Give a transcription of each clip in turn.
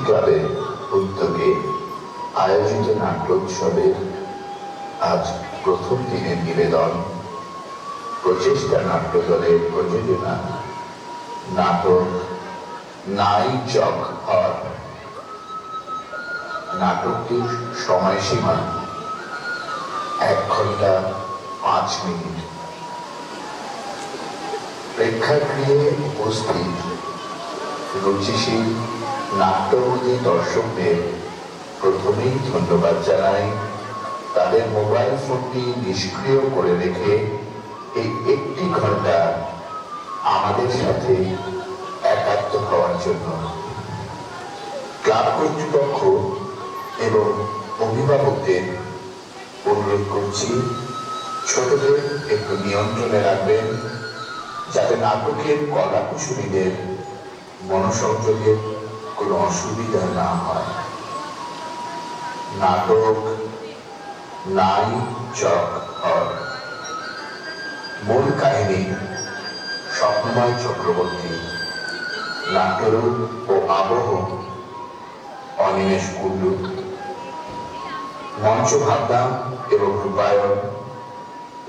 ক্লাবের উদ্যোগে আয়োজিত নাট্যোৎসবের আজ প্রথম দিনের নিবেদন প্রচেষ্টা নাট্য দলের প্রযোজনা নাটক নাই চক হর। নাটকটির সময়সীমা 1 ঘন্টা 5 মিনিট। প্রেক্ষাগৃহে উপস্থিত রুচিশীল নাট্যবোধী দর্শকদের প্রথমেই ধন্যবাদ জানাই তাদের মোবাইল ফোনটি নিষ্ক্রিয় করে রেখে এই 1 ঘন্টা আমাদের সাথে একাত্ম হওয়ার জন্য। ক্লাব কর্তৃপক্ষ এবং অভিভাবকদের অনুরোধ করছি ছোটদের একটু নিয়ন্ত্রণে রাখবেন যাতে নাটকের কলাকুশলীদের মনোসংযোগের কোনো অসুবিধা না হয়। নাটক নাই চক হর। মূল কাহিনী স্বপ্নময় চক্রবর্তী, নাট্যরূপ ও আবহ অনিমেষ কুণ্ডু, মঞ্চ ভাবনা এবং রূপায়ণ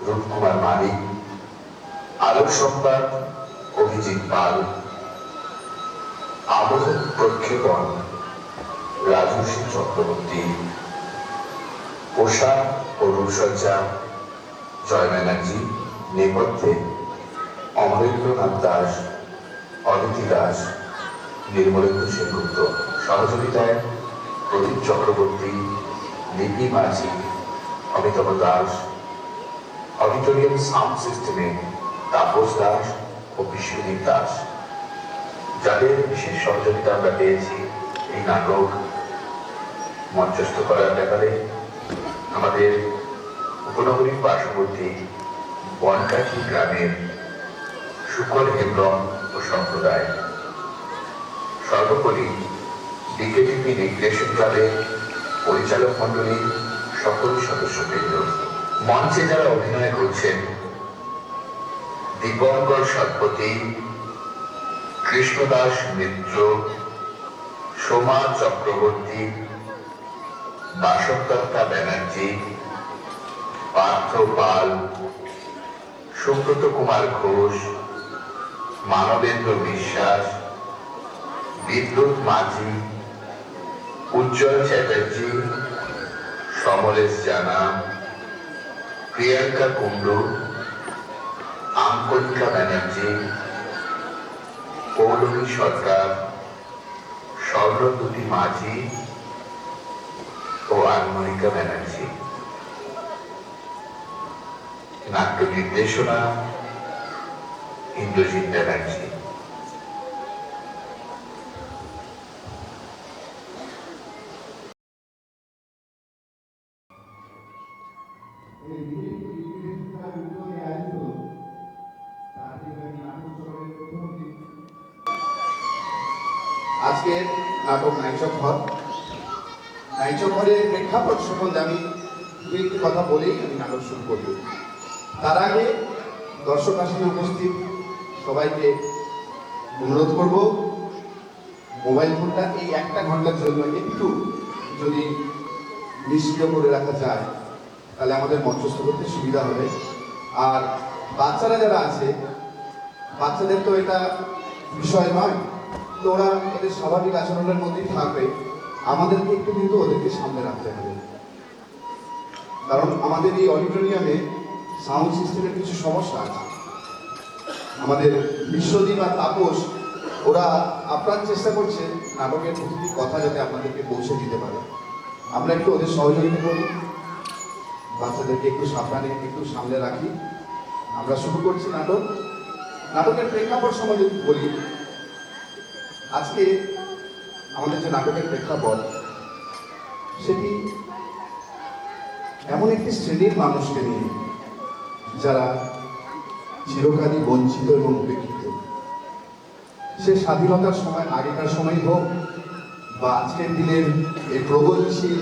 রূপকুমার মালিক, আলোক সম্পাদ অভিজিৎ পাল, আবহ প্রক্ষেপণ রাজর্ষি চক্রবর্তী, পোশাক ও রূপসজ্জা জয় ব্যানার্জি, নেপথ্যে অমরেন্দ্রনাথ দাস, অদিতি দাস, নির্মলেন্দু সেনগুপ্ত, সহযোগিতায় প্রদীপ চক্রবর্তী, লিপি মাঝি, অমিতাভ দাস, অডিটোরিয়াম সাউন্ড সিস্টেমে তাপস দাস ও বিশ্বজিৎ দাস। যাদের বিশেষ সহযোগিতা আমরা পেয়েছি এই নাটক মঞ্চস্থ করার ব্যাপারে আমাদের উপনগরীর পার্শ্ববর্তী বনকাঠি গ্রামের শুকর হেমব্রম ও সম্প্রদায়। সর্বোপরি ডিকেটিপি রিক্রিয়েশন ক্লাবের পরিচালক মন্ডলীর সকল সদস্যবৃন্দ। মঞ্চে যারা অভিনয় করছেন দীপঙ্কর সৎপতি, কৃষ্ণদাস মিত্র, সোমা চক্রবর্তী, বাসবদত্তা ব্যানার্জি, পার্থ পাল, সুব্রত কুমার ঘোষ, মানবেন্দ্র বিশ্বাস, বিদ্যুৎ মাঝি, উজ্জ্বল চ্যাটার্জি, সমরেশ জানা, প্রিয়াঙ্কা কুণ্ডু, আঙ্কলিকা ব্যানার্জি, পৌলমী সরকার, স্বর্ণদ্যুতি মাঝি ও আনমনিকা ব্যানার্জি। নাট্য নির্দেশনা ইন্দ্রজিৎ ব্যানার্জি। আজকের নাটক নাইচক ঘর। নাইচক ঘরের প্রেক্ষাপট সম্বন্ধে আমি দু একটি কথা বলেই আমি নাটক শুরু করব। তার আগে দর্শক আসনে উপস্থিত সবাইকে অনুরোধ করব মোবাইল ফোনটা এই 1 ঘন্টার জন্য একটু যদি নিষ্ক্রিয় করে রাখা যায় তাহলে আমাদের মঞ্চস্থ করতে সুবিধা হবে। আর বাচ্চারা যারা আছে বাচ্চাদের তো এটা বিষয় নয়, তো ওরা ওদের স্বাভাবিক আচরণের মধ্যেই থাকবে। আমাদেরকে একটু কিন্তু ওদেরকে সামনে রাখতে হবে, কারণ আমাদের এই অডিটোরিয়ামে সাউন্ড সিস্টেমের কিছু সমস্যা আছে। আমাদের বিশ্বদীপ আর তাপস ওরা আপ্রাণ চেষ্টা করছে নাটকের প্রতিটি কথা যাতে আপনাদেরকে পৌঁছে দিতে পারে। আমরা একটু ওদের সহযোগিতা করি, বাচ্চাদেরকে একটু সাবধানে একটু সামনে রাখি। আমরা শুরু করছি নাটক। নাটকের প্রেক্ষাপট সম্বন্ধে বলি। আজকে আমাদের যে নাটকের প্রেক্ষাপট সেটি এমন একটি শ্রেণীর মানুষকে নিয়ে যারা চিরকালই বঞ্চিত এবং উপেক্ষিত। সে স্বাধীনতার সময়, আগেকার সময় হোক বা আজকের দিনের এই প্রগতিশীল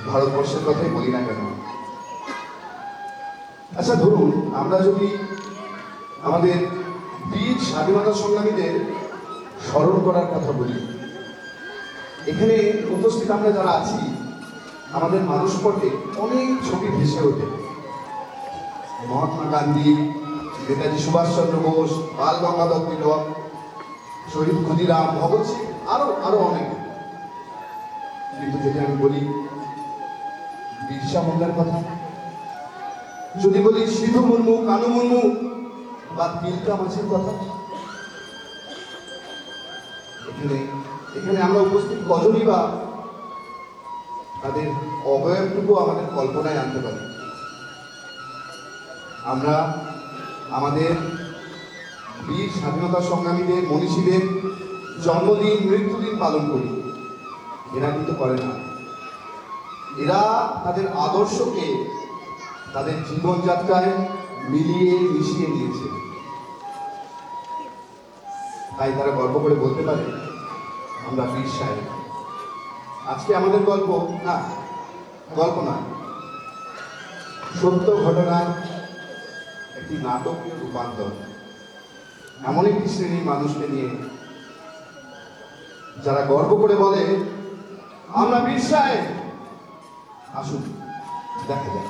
ভারতবর্ষের কথাই বলি না কেন। আচ্ছা ধরুন আমরা যদি আমাদের বীর স্বাধীনতা সংগ্রামীদের স্মরণ করার কথা বলি, এখানে উপস্থিত আমরা যারা আছি আমাদের মানসপটে অনেক ছবি ভেসে ওঠে। মহাত্মা গান্ধী, নেতাজি সুভাষচন্দ্র বোস, বাল গঙ্গাধর তিলক, শহীদ ক্ষুদিরাম, ভগৎ সিং, আরো অনেক। কিন্তু যদি আমি বলি বিরসা মুন্ডার কথা, যদি বলি সিধু মুর্মু, কানু মুর্মু বা তিলকা মাঝির কথা, এখানে আমরা উপস্থিত কজনই বা তাদের অবয়বটুকু আমাদের কল্পনায় আনতে পারি। আমরা আমাদের বীর স্বাধীনতা সংগ্রামীদের, মনীষীদের জন্মদিন, মৃত্যুদিন পালন করি, এরা কিন্তু করে না। এরা তাদের আদর্শকে তাদের জীবনযাত্রায় মিলিয়ে মিশিয়ে নিয়েছে। তাই তারা গর্ব করে বলতে পারে আমরা বীর সাহেব। আজকে আমাদের গল্প নয়, সত্য ঘটনার একটি নাটকীয় রূপান্তর। এমন একটি শ্রেণীর মানুষকে নিয়ে যারা গর্ব করে বলে আমরা বীর সাহেব। আসুন দেখা যাক।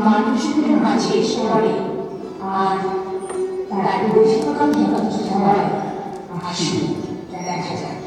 মানুষের মাঝে সরে আর তারা বৈশিষ্ট্যকাল হয় আসুন দেখা যায়।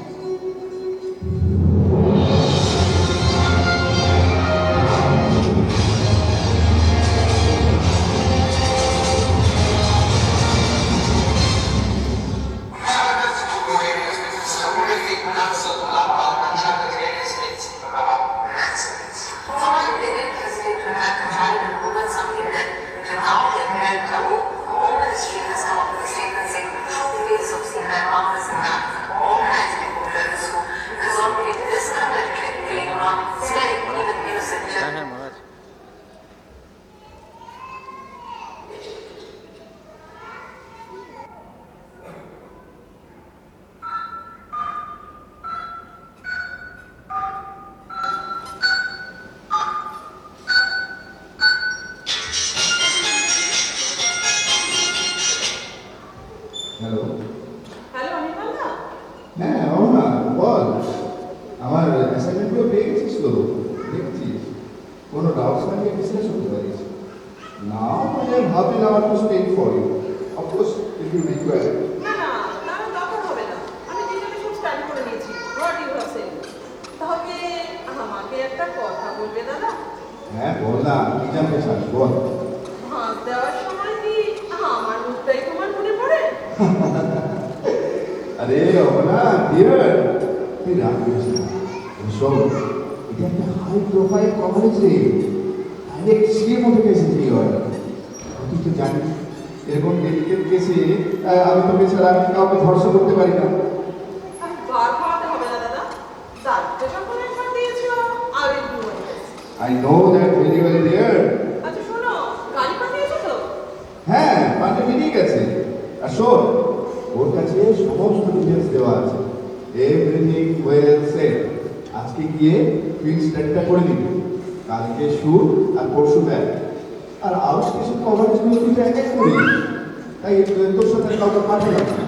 then half an hour to stay for you. Of course, if you require. না না তার দরকার হবে না, আমি ডিটেলে সব স্টাডি করে নিয়েছি। What you are saying. তবে আমাকে একটা কথা বলবে দাদা? হ্যাঁ বল না, কি জানতে চাস বল। ভাঁজ দেওয়ার সময় কি আমার মুখটাই তোমার মনে পড়ে? আরে অবনা ডিয়ার, তুই রাগ করিস না। শোন, এটা একটা হাই প্রোফাইল কভারেজ রে, ডাইরেক্ট সিএম উঠে গেছে তুই হয়। তুই তো জানিস এরকম ডেলিকেট কেসে আমি তোকে ছাড়া আমি কাউকে ভরসা করতে পারি না। আর বার খাওয়াতে হবে না দাদা, দায়িত্ব যখন একবার দিয়েছো I will do it. I know that very well dear. আচ্ছা শোনো, গাড়ি পাঠিয়েছো তো? হ্যাঁ, পান্ডে বেরিয়ে গেছে। আর শোন, ওর কাছে সমস্ত ডিটেলস দেওয়া আছে। Everything well set. আজকে গিয়ে ফিক্স রেটটা করে দিবি। কালকে শুট আর পরশু ব্যাক। আর আউট স্টেশন কভারেজগুলো তুই এক এক করিস। তাই তোর সাথে কাউকে পাঠালাম না।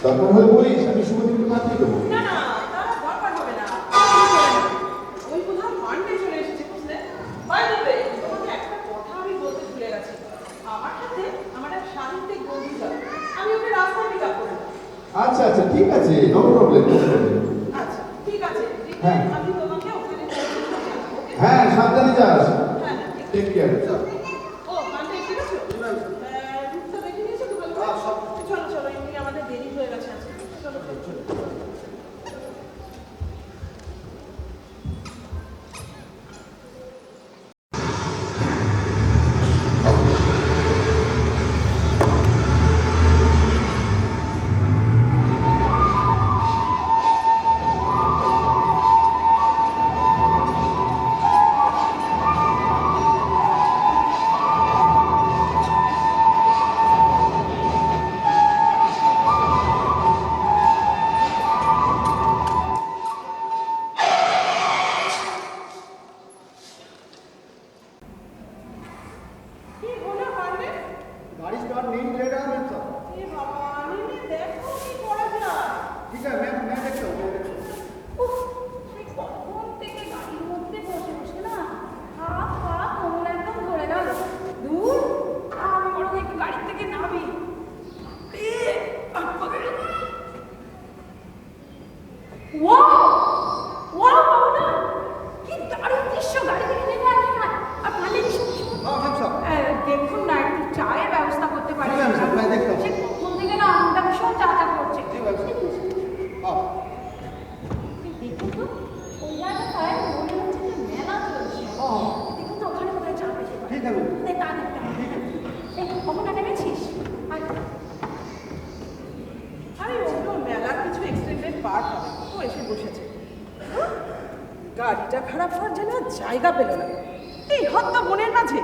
দরকার হলে বলিস, আমি শুভদিনকে পাঠিয়ে দেবো। না না তার দরকার হবে না, ওই কোথাও মানডে চলে এসেছে বুঝলে। বাই দ্য ওয়ে, তোমাকে একটা কথা আমি বলতে ভুলে গেছি। আমার সাথে আমার এক সাহিত্যিক বন্ধু যাবে, আমি ওকে রাস্তায় পিক আপ করে দেবো। আচ্ছা আচ্ছা, ঠিক আছে, নো প্রবলেম। আচ্ছা ঠিক আছে, হ্যাঁ। আমি তোমাকে ওখানে পৌঁছে দেবো, ওকে? হ্যাঁ, সাবধানে যাস। হ্যাঁ টেক কেয়ার। ও মানডে এসে গেছো? রুটটা দেখে নিয়েছো তো? চলো চলো, এমনি আমাদের দেরি হয়ে গেছে আজকে। চলো চলো। কি হলো মানডে? गाड़ी स्टार्ट नहीं मिलेगा मैम साहब। এ বাবা, নিয়ে দেখো কি করা যায়। ठीक है मैं देखता हूँ मैं देखता हूँ। উফ, সেই কখন থেকে গাড়ির মধ্যে বসে বসে না হাত পা কোমর একদম ধরে গেল। দূর, আমি বরং একটু গাড়ি থেকে নামি। এ, আব্বা গেল। ওয়াও, ওয়াও বাবা না, কি দারুণ দৃশ্য, গাড়ি থেকে নেমে আসি না। আর ভালো দৃশ্য। हाँ मैम साहब। দেখুন না, একটু চায়ের ব্যবস্থা করতে পারি? ঠিক আছে, আমি দেখতাম। সে কখন থেকে না আমটা ভীষণ চাচা করছে। ঠিক আছে। हाँ দেখুন তো, ওই জায়গাটায় মনে হচ্ছে যে মেলা চলছে। দেখুন তো, ওখানে কোথায় চা পেতে পারি? ठीक है मैम। দেখ, তা দেখতে হবে। এই, কখনো নেমেছিস? আর আরে ওগুলো মেলার কিছু এক্সটেন্ডেড পার্ট হবে, ও এসে বসেছে। গাড়িটা খারাপ হওয়ার জন্য জায়গা পেল না এই হত্যা বনের মাঝে।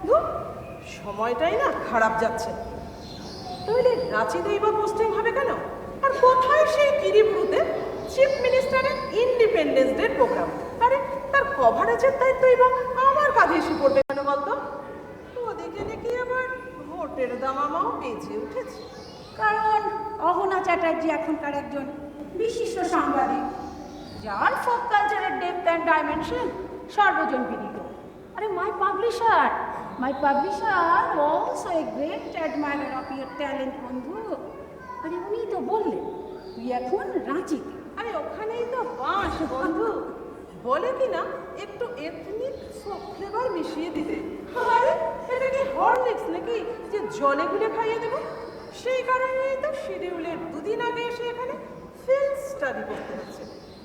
ধুর, সময়টাই না খারাপ যাচ্ছে। তাহলে রাঁচিতেই বা পোস্টিং হবে কেন? আর কোথায় সেই গিরিপুরুতে চিফ মিনিস্টারের ইন্ডিপেন্ডেন্স ডে প্রোগ্রাম? আরে তার কভারেজের দায়িত্ব এবং আমার কাঁধে এসে পড়বে কেন বলতো? ওদিকে নাকি আবার ভোটের দামামাও বেজে উঠেছে। কারণ অহনা চ্যাটার্জি এখনকার একজন বিশিষ্ট সাংবাদিক, যার ফোক কালচারের ডেপথ অ্যান্ড ডাইমেনশন সর্বজন বিদিত। আরে my publisher also a great admirer of your talent বন্ধু। আরে উনি তো বললেন তুই এখন রাঁচিতে। আরে ওখানেই তো বাস বন্ধু, বলে কি না একটু এথনিক ফ্লেভার মিশিয়ে দিতে। আরে এটা কি হরলিক্স নাকি যে জলে গুলে খাইয়ে দেবো? সেই কারণেই তো শিডিউলের দুদিন আগে এসে এখানে ফিল্ড স্টাডি করতে হচ্ছে।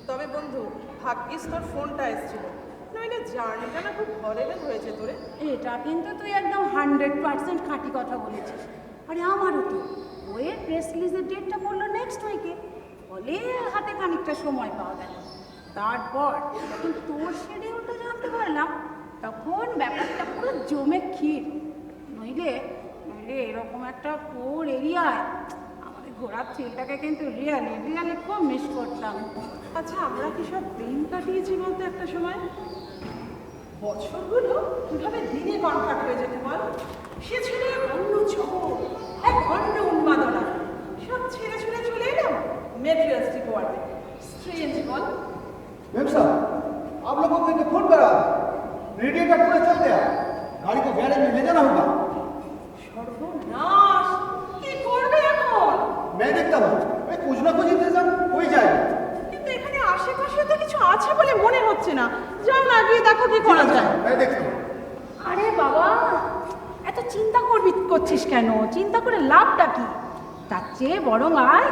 তবে বন্ধু, ভাগ্যিস তোর ফোনটা এসেছিল, নইলে জার্নিটা না খুব হরেলেন হয়েছে তোরে। এটা কিন্তু তুই একদম 100% খাঁটি কথা বলেছিস। আরে আমারও তো ওয়ের প্রেস রিলিজের ডেটটা পড়লো নেক্সট উইকে, ফলে হাতে খানিকটা সময় পাওয়া গেল। তারপর যখন তোর শিডিউলটা জানতে পারলাম, তখন ব্যাপারটা পুরো জমে ক্ষীর। নইলে এরকম একটা পোর এরিয়ায় আমাদের ঘোরার ছেলেটাকে কিন্তু রিয়ালি খুব মিস করতাম। আচ্ছা, আমরা কি সব দিন কাটিয়েছি বলতে একটা সময়? বছরগুলো কিভাবে দিনে কনভার্ট হয়ে যেতে বল? সে ছিল এক অন্য জগৎ, এক অন্য উন্মাদনা। সব ছেড়ে ছুড়ে চলে এলাম মেটেরিয়ালিস্টিক ওয়ার্ল্ডে। স্ট্রেঞ্জ বল। मैम साहब, आप लोगों को फोन करा, रेडिएटर पूरा चल गया, गाड़ी को गैरेज में ले जाना होगा। সর্বনাশ! কি করবে এখন? मैं देखता हूँ मैं कुछ ना कुछ इंतजाम हो ही जाएगा। কিন্তু এখানে আশেপাশে তো কিছু আছে বলে মনে হচ্ছে না। যাও না, গিয়ে দেখো কি করা যায়। मैं देखता हूँ। আরে বাবা, এত চিন্তা করছিস কেন? চিন্তা করে লাভটা কি? তার চেয়ে বরং আয়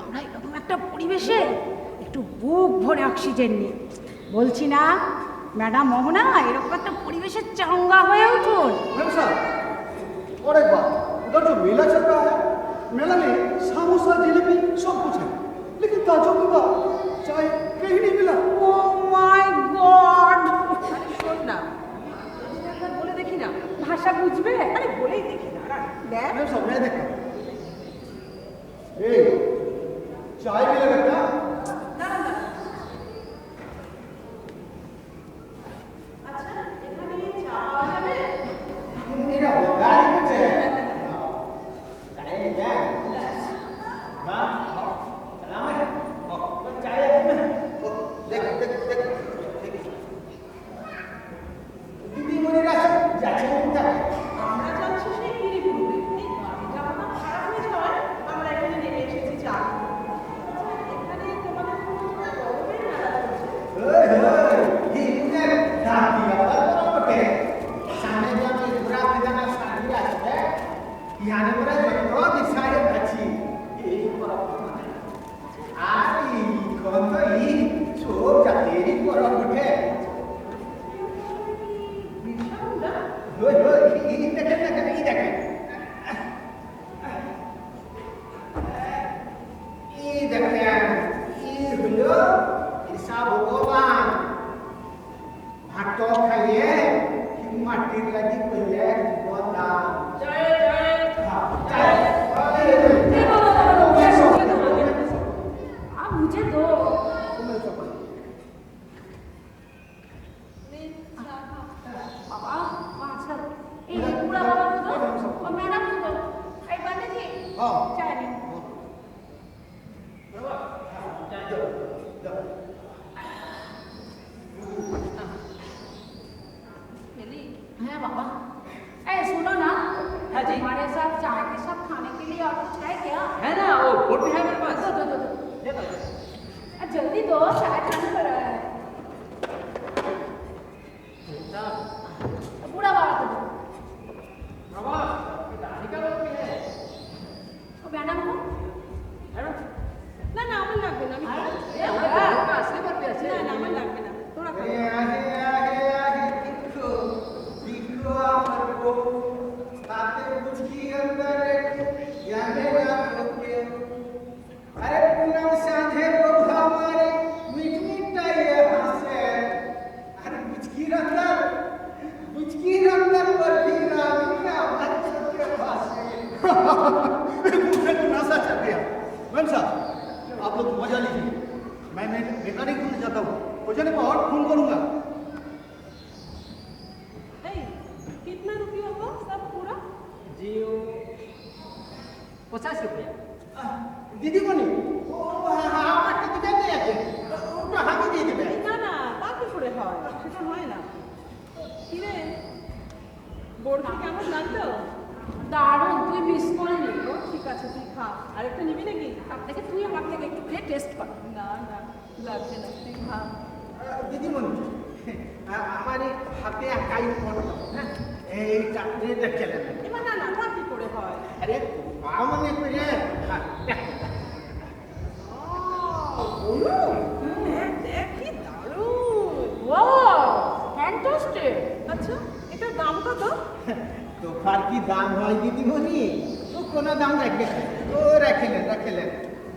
আমরা এরকম একটা পরিবেশে একটু বুক ভরে অক্সিজেন নিই। বলছি না ম্যাডাম মোহনা, এরকম একটা পরিবেশে চাঙ্গা হয়ে উঠুন। मैम साहब और एक बात, उधर जो मेला चल रहा है, मेला में समोसा जिलेबी सब कुछ है, लेकिन ताजों की बात चाय कहीं नहीं मिला। ও মাই গড! আরে শোন না, একবার বলে দেখি না। ভাষা বুঝবে? আরে বলেই দেখি না। দেখ, मैम साहब मैं देखता हूँ। ए, चाय भी लगा क्या? দাঁড়ান দাঁড়ান। আচ্ছা, এখানে চা পাওয়া যাবে? मेरा गाड़ी में है। আমরা যাচ্ছি সেই গিরিপুরে। এই গাড়িটা আমার খারাপ হয়ে যাওয়ায় আমরা এখানে নেমে এসেছি চা খেতে। আচ্ছা, এখানে তোমাদের কোনো গরমের মেলা চলছে? মাটির লাগি কইলে বদা मुझे दो। बाबा वहाँ सर ये पूरा बाबा को दो और मैडम को दो। एक बंदे जी हाँ। चाय नहीं। है बाबा। ए सुनो ना, हाँ जी। हमारे साथ चाय के साथ खाने के लिए और कुछ है क्या? है ना, वो फूड भी है मेरे पास। दो। जल्दी दो, चाय खाने पर आया है। पूरा बाबा को दो। बाबा, दाढ़ी का रोग भी है। और मैडम को? না না, আমার লাগবে না। আমি अरे, আমার দাড়ি का असली बात भी আছে। না না, আমার লাগবে না। তোরা খা। नशा चल गया। मैम साहब आप लोग मजा लीजिए, मैं मैकेनिक को जाता हूँ, हो जाने पर और फोन करूंगा। এই, कितना रुपया हुआ सब पूरा? जी वो 50 रुपया। दीदी मनी আমাকে দিতে দিয়ে আছে, ওটা হাতে দিয়ে দেবে। না না, তা কি করে হয়? সেটা হয় না। কি রে, বড়কি কেমন লাগলো? দারুণ, তুই মিস করে নি। ও ঠিক আছে, তুই খা। আরেকটা নিবি নাকি? তার থেকে তুই আমার থেকে একটু খেয়ে টেস্ট কর। না না, লাগবে না, তুই খা। দিদি মনি আমার এই হাতে একাই পড়তো না, এইটা রেখে নেবেন। এবার না না, তা কি করে হয়? আরে মনে করে দেখ কি দারুণ! Wow, fantastic. আচ্ছা, এটার দাম কত? তোফার কি দাম হয় দিদিমণি? ও কোনো দাম রাখবে না। ও রাখলেন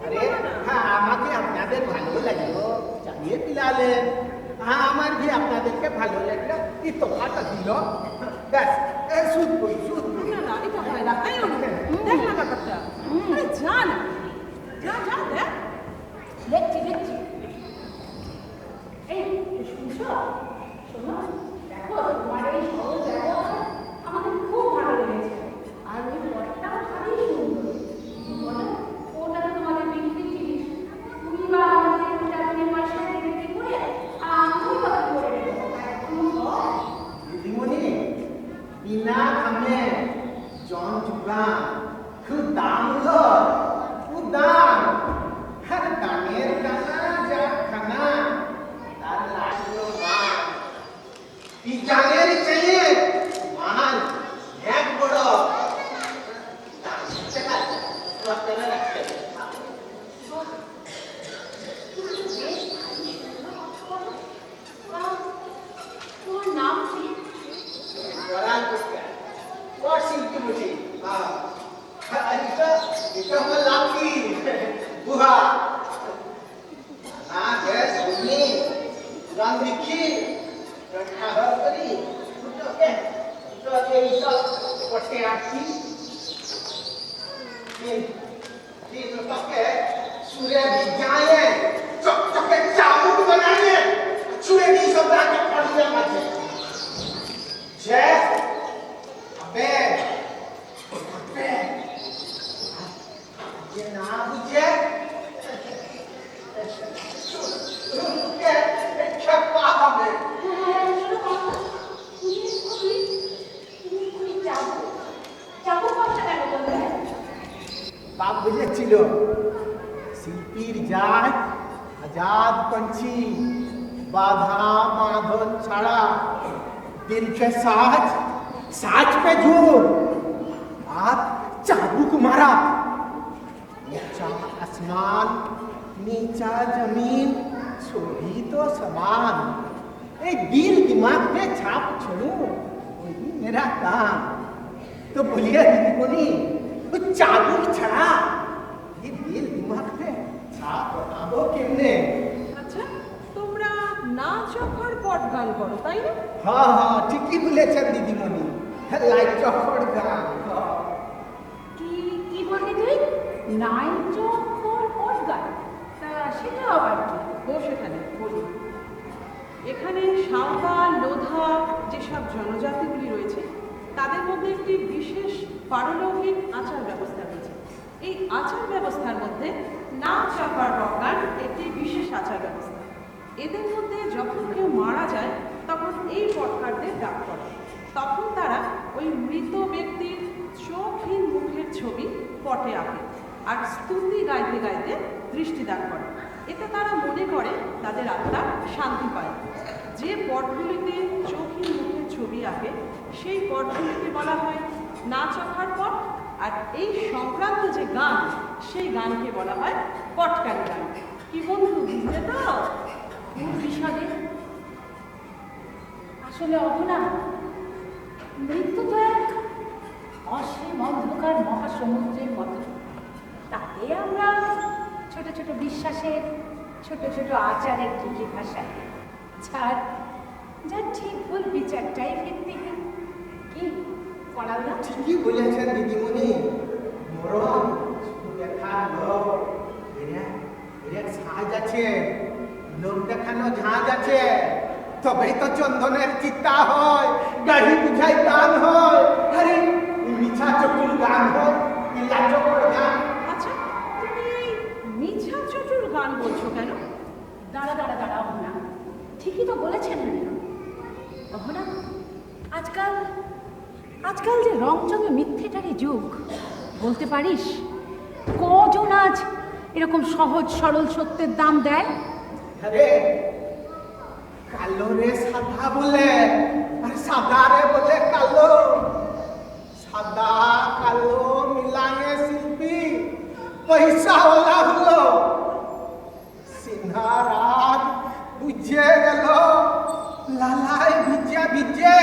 আরে হ্যাঁ, আমাকে আপনাদের ভালো লাগলো, চালিয়ে পিলালেন। হ্যাঁ, আমার भी আপনাদেরকে ভালো লাগলো, এই তোফাটা দিল, ব্যাস সুদ কই। না না, এটা হয় না। এই অনু, দেখ না ব্যাপারটা। আরে যা না, যা দেখ। দেখছি। এই শুনছো? শোনো, দেখো তোমার এই সহজ ব্যবহার আমাদের খুব ভালো লেগেছে। আর ওই ঘরটাও ভারী সুন্দর। বলো, ওটা তো তোমাদের বিক্রি জিনিস। তুমি বা আমাদের চাকরির পয়সা বিক্রি করে আমি কত করে দেবো? দিদিমণি কি জানেন ছেলে মান এক বড় তোমার নাম কি? বড়াল পুষ্কর और सिल्की मुझे हाँ এটা আমার লাকি বুহা না গ্যাস বলি রাম দেখি খাবার করি ওকে তো এই সব করতে আসি ये तो तके सूर्य विज्ञान चकचके चाबुक बनाए सूर्य की सब रात पड़िया माथे जय अबे अबे ये ना बुझे के क्या पापा में बाप বুঝেছিল শিল্পীর জাত আজাদ पंछी बाधा बांधन छाड़ा दिल के साज पे जोर आप चाबुक मारा ऊंचा आसमान नीचा जमीन छवि तो समान एक दिल दिमाग पे छाप छोड़ू वही मेरा काम तो बोलिए दीदी बोली वो चाबुक छड़ा ये दिल दिमाग पे छाप बनाबो केमने আচ্ছা তোমরা নাচ আর পট গান করো তাই না? हाँ हाँ ঠিকই বলেছেন দিদিমণি লাইক চকর গান কি কি বললি তুই? নাইট চক্কর পটগান? তা সেটা আবার কি? বস এখানে বলি। এখানে সাঁওতাল লোধা যেসব জনজাতিগুলি রয়েছে তাদের মধ্যে একটি বিশেষ পারলৌকিক আচার ব্যবস্থা রয়েছে। এই আচার ব্যবস্থার মধ্যে নাচ আর পট গান একটি বিশেষ আচার ব্যবস্থা। এদের মধ্যে যখন কেউ মারা যায় তখন এই পটকারদের ডাক পড়ে। তখন তারা ওই মৃত ব্যক্তির চোখহীন মুখের ছবি পটে আঁকে আর স্তুতি গাইতে গাইতে দৃষ্টিদান করে। এতে তারা মনে করে তাদের আত্মা শান্তি পায়। যে পটগুলিতে চোখহীন মুখের ছবি আঁকে সেই পটগুলিকে বলা হয় নাচ আঁকার পট, আর এই সংক্রান্ত যে গান সেই গানকে বলা হয় পটকান গান। কি বন্ধু বুঝলে তো? খুব বিষাদে। আসলে অবনা মৃত্যু তো এক অসীম অন্ধকার মহাসমুদ্রের মতো। তাতে আমরা ছোট ছোট বিশ্বাসের ছোট ছোট আচারের ঢুকি ভাষায় যার যার ঠিক ভুল বিচারটাই ভিত্তিহীন। কি পড়াল না? ঠিকই বলেছেন দিদিমণি মরণ দেখার লোক এর সাজ আছে, লোক দেখানো ঝাঁজ আছে, তবেই তো চন্দনের চিত্তা হয়, গাড়ি বুঝাই গান হয়, আরে মিছা চকুর গান হয়, ইলা চকুর গান। আচ্ছা তুমি এই মিছা চটুর গান বলছো কেন? দাঁড়া দাঁড়া দাঁড়া অহনা, ঠিকই তো বলেছেন অহনা। আজকাল আজকাল যে রংচঙে মিথ্যেটারই যুগ, বলতে পারিস কজন আজ এরকম সহজ সরল সত্যের দাম দেয়? আরে কালো রে সাদা বলে, আর সাদা রে বলে কালো, সাদা কালো মিলায়ে শিল্পী পয়সা ওলা হলো। সিনহা রাত বুঝে গেল লালাই ভিজে ভিজে,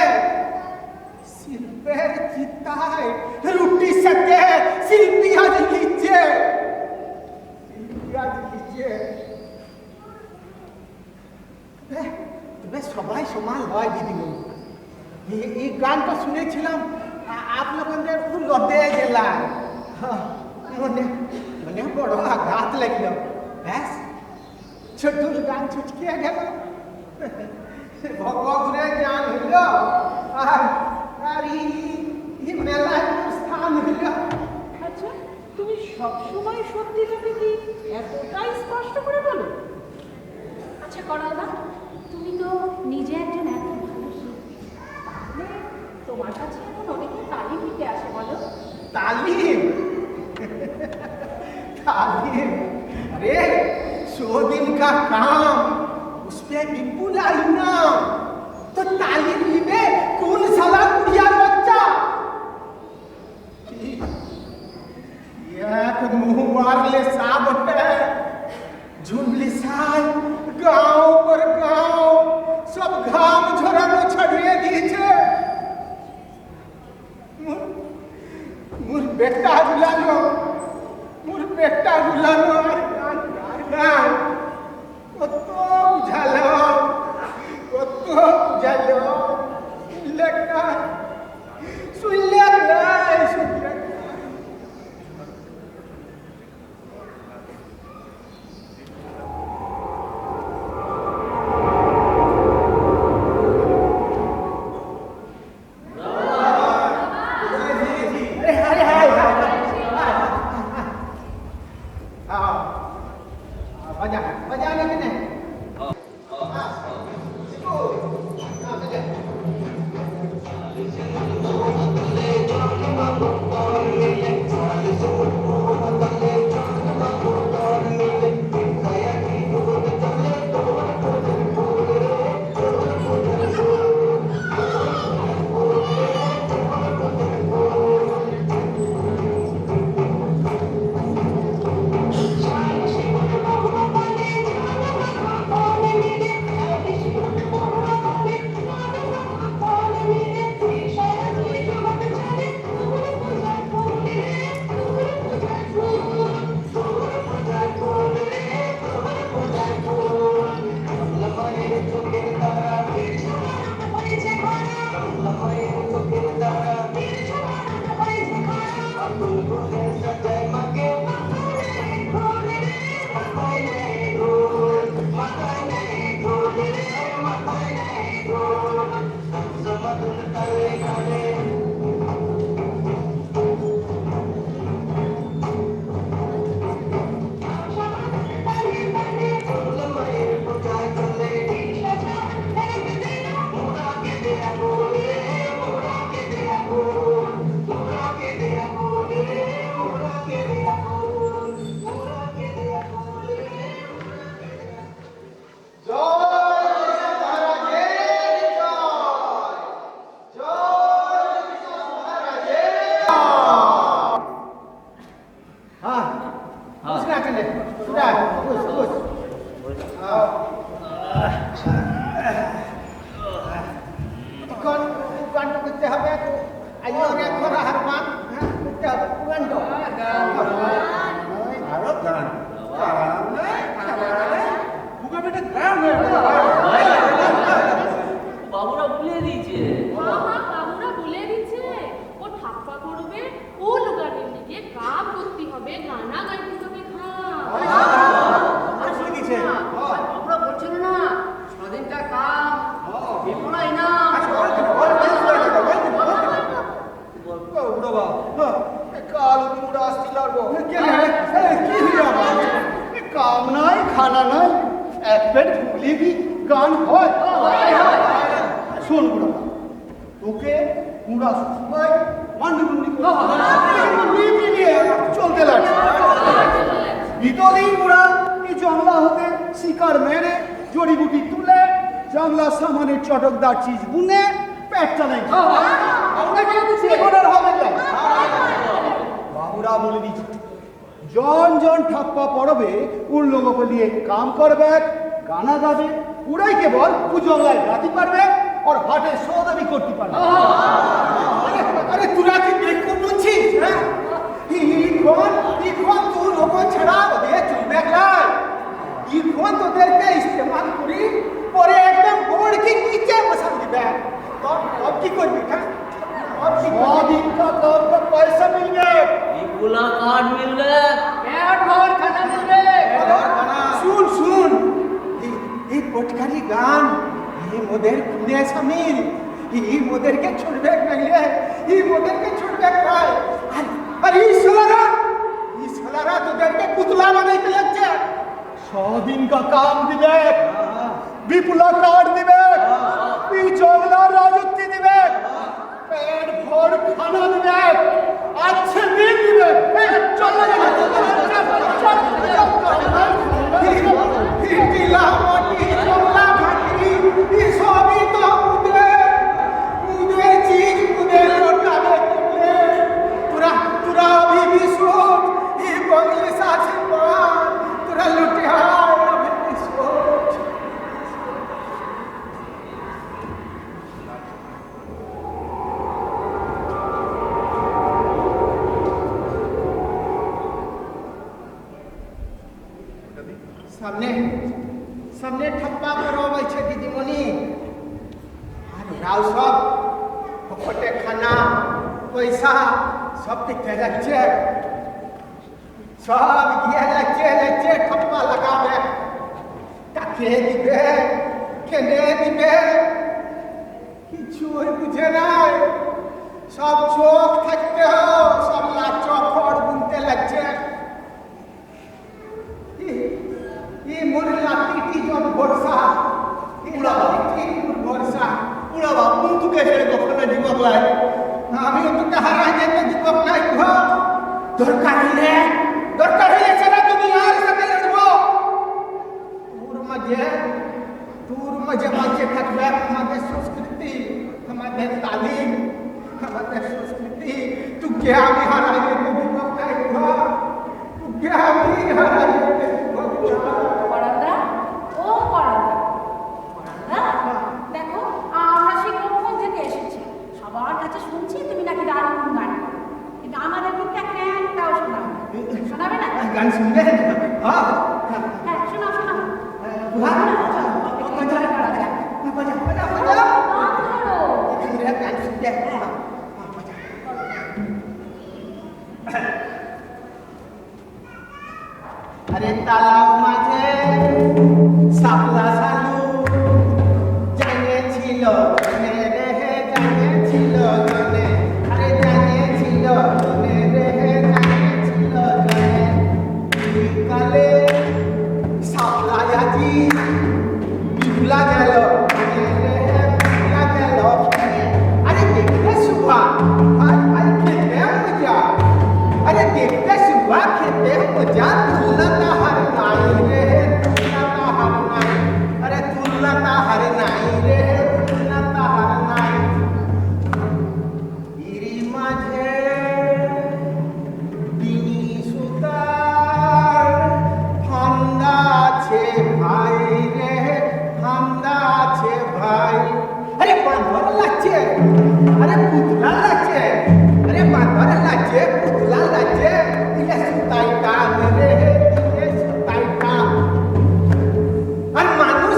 শিল্পের চিতায় রুটি সেকে শিল্পী আজ লিখছে, শিল্পী আজ লিখছে। তবে সবাই সমান হয় দিদিমণি। এই গানটা শুনেছিলাম आप लोगों लदे गला मने मने बड़ आघात लगे बस छोटुर गान छुटके गल भगवत जान हल और मेला स्थान हल। আচ্ছা তুমি সবসময় সত্যিটাকে কি এতটাই স্পষ্ট করে বলো? আচ্ছা করালদা, তুমি তো নিজে একজন এত ভালো শিল্পী, তাহলে তোমার কাছে এখন অনেকে তালিম নিতে আসে বলো? तालीम तालीम अरे 100 दिन का काम उस पे विपुल इनाम, तो तालीम ঘাম ঝরানো ছাড়িয়ে দিয়েছে। মোর পেটটা গুলানো, মোর পেটটা গুলানো আর গান গান কত বুঝালো, কত বুঝালো, লেখা শুনলে নাই, শুনলে বাবুরা ভুলে দিয়েছে। বাবুরা বলে দিচ্ছে ও ঠাপ্পা করবে, ও লোকানের দিকে কাম করতে হবে, গানা গাইতে হবে। বাবুরা বলছিল না স্বাধীনটা কাম বিপলাই না। কাম নাই, খানা নাই, এক পেট ভুলি কি গান হয়? শোন বুড়া, তোকে বুড়া সবাই মান্ডি নিয়ে চলতে লাগছে। ভিতরেই বুড়া এই জংলা হতে শিকার মেরে জড়িবুটি তুলে জংলা সামানের চটকদার চিজ বুনে পেট চালাই। বাবুরা বলে দিচ্ছে জন জন ঠাপ্পা পড়বে উন লোগকে নিয়ে কাম করবে, গানা গাবে, উড়াই কেবল পুজোলায় গাতি পারবে আর হাটে সৌদাবি করতে পারবে। আরে তোরা কি দেখতে বুঝছিস? ইখন তুই লোক ছাড়া ওদের চলবে নাই। ইখন তোদেরকে ইস্তেমাল করি পরে একদম বোর্ড কি নিচে বসান দিবে। अब की करबी? अब 100 दिन का काम का पैसा मिल गए, इकुला कार्ड मिल गए, पेट भर खाना मिल गए। सुन सुन ये पटकारी गान ये मोदेर खुदे समीर ये मोदेर के छोड़बे नहीं ये मोदेर के छोड़बे काय अरे इस सलारा तोदेर के पुतला बनाइते लगছে। 100 दिन का काम दिबे, विपुला कार्ड दिबे, जंगला राजत्व दिबे, पेट भर खाना दिबे, अच्छे दिन दिबे। चल টিলা মাটি জংলা ঘাটি এই সবই তো মুদে চিজ মুদে লোটাবে তুলে তোরা তোরা अभी भी सोच ये बंगले साथे पार তোরা लुटे हाय अभी भी सोच। ওরাও সব পকেটে খানা পয়সা সব দিতে যাচ্ছে, সব গিয়ে যাচ্ছে ঠপ্পা লাগাবে, কাকে দিবে কেনে দিবে কিছুই বুঝে নাই। সব চোখ থাকতেও সব লাচখড় বুনতে লাগছে। ই মোর লাতিটি যত ভরসা, ই লাতিটি মোর ভরসা। পুরা বাপু তোকে ছেড়ে কখনো জীবক লাই আমিও তোকে হারাই যেতে জীবক নাই ঘর। দরকার হলে সেটা দুনিয়ার সাথে লড়বো। তোর মাঝে বাঁচে থাকবে আমাদের সংস্কৃতি, আমাদের তালিম, আমাদের সংস্কৃতি। তোকে আমি হারাই যেতে জীবক নাই ঘর, তোকে আমি হারাই যেতে জীবক নাই। পরান্দা, ও পরান্দা, পরান্দা, দেখো আমরা সেই কখন থেকে এসেছি, সবার কাছে শুনছি তুমি নাকি দারুণ গান করো, কিন্তু আমাদের কিন্তু একটাও শোনাবে না। শোনাবে না? গান শুনবে? হ্যাঁ হ্যাঁ, শোনাও শোনাও। আরে তালাও মাঝে সাপলা সালু জানিয়েছিল জনে রে, জানিয়েছিল জনে, আরে জানিয়েছিল জনে রে, জানিয়েছিল জনে। কালে সাপলা আজি বিভুলা গেল জনে রে, বিভুলা গেল জনে। আরে দেখতে শুভা, আরে খেতে মজা, আরে দেখতে শুভা খেতে মজা। তুলনা হার নাই রে, তুলনা হার নাই, আরে তুলনা হার নাই রে, তুলনা হার নাই। ইরি মাঝে দিনী সুতার ফান্দা আছে ভাই রে, ফান্দা আছে ভাই। আরে বাঁধর লাগছে, আরে পুতলা লাগছে, আরে বাঁধর লাগছে, পুতলা লাগছে। দিলে সুতাই টান রে, দিলে সুতাই টান। আর মানুষ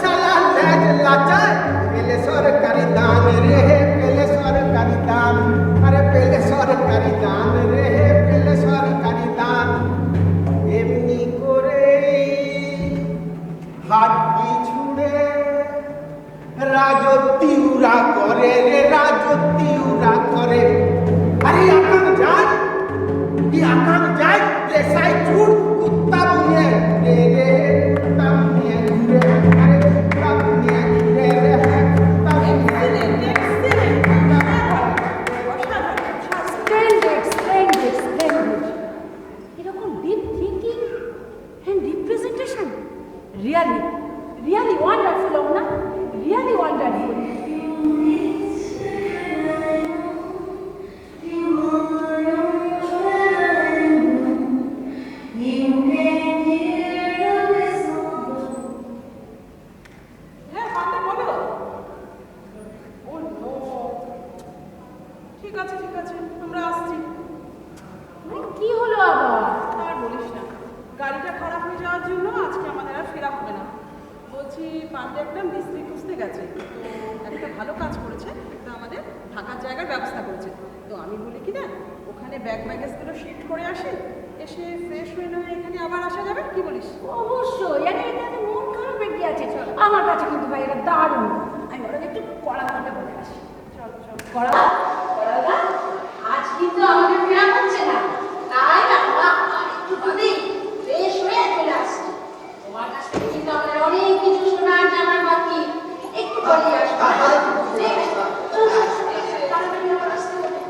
শালা লেজ লাচায়, পেলে সরকারি দান রে, পেলে সরকারি দান, আরে পেলে সরকারি দান রে, পেলে সরকারি দান। এমনি করে হাড্ডি ছুঁড়ে রাজত্বি উরা করে রে, রাজত্বি উরা করে। আরে আকাম যায় লেসাই চুর কুত্তা বুনিয়ে রে রে, কুত্তা বুনিয়ে ঘুরে, আরে কুত্তা বুনিয়ে ঘুরে রে, কুত্তা বুনিয়ে এরকম deep thinking and representation, really wonderful, না? Really wonderful. হ্যাঁ, পাতে বলো। Oh no. ঠিক আছে, আমরা আসছি। কি হলো আবার? আর বলিস না, গাড়িটা খারাপ হয়ে যাওয়ার জন্য আজকে আমাদের আর ফেরা হবে না। বলছি, পান্ডে একটা মিস্ত্রি খুঁজতে গেছে, তো একটা ভালো কাজ করেছে, একটা আমাদের থাকার জায়গার ব্যবস্থা করেছে। তো আমি বলি কি না, ওখানে ব্যাগেজগুলো শিফট করে আসি, এসে ফ্রেশ হয়ে না এখানে আবার আসা যাবে, কি বলিস? অবশ্যই, আরে এটাতে মন খারাপের কি আছে? আমার কাছে কিন্তু ভাই এটা দারুণ। আমি ওরা একটু কড়া ভাবে বলে আসি। কড়া আজ কিন্তু আমাদের ফেরা হচ্ছে না, তাই আমরা একটু বাদেই ফ্রেশ হয়ে চলে আসছি। তোমার কাছ থেকে কিন্তু আমাদের অনেক কিছু শোনার জানার বাকি, একটু বলি আসবো। তাড়াতাড়ি আমার আসতে হবে।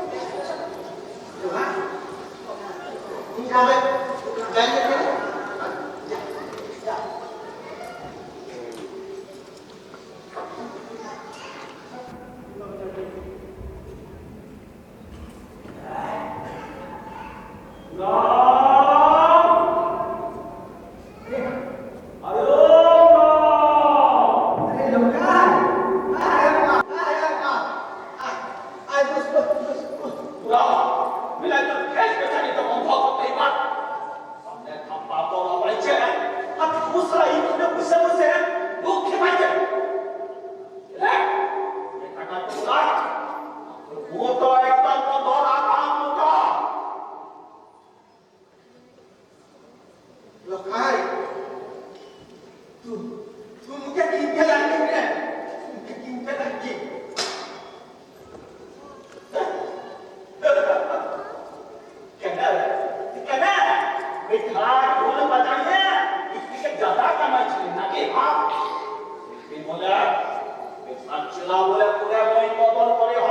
আর চেলা বলে পুরে বই বদল করে হ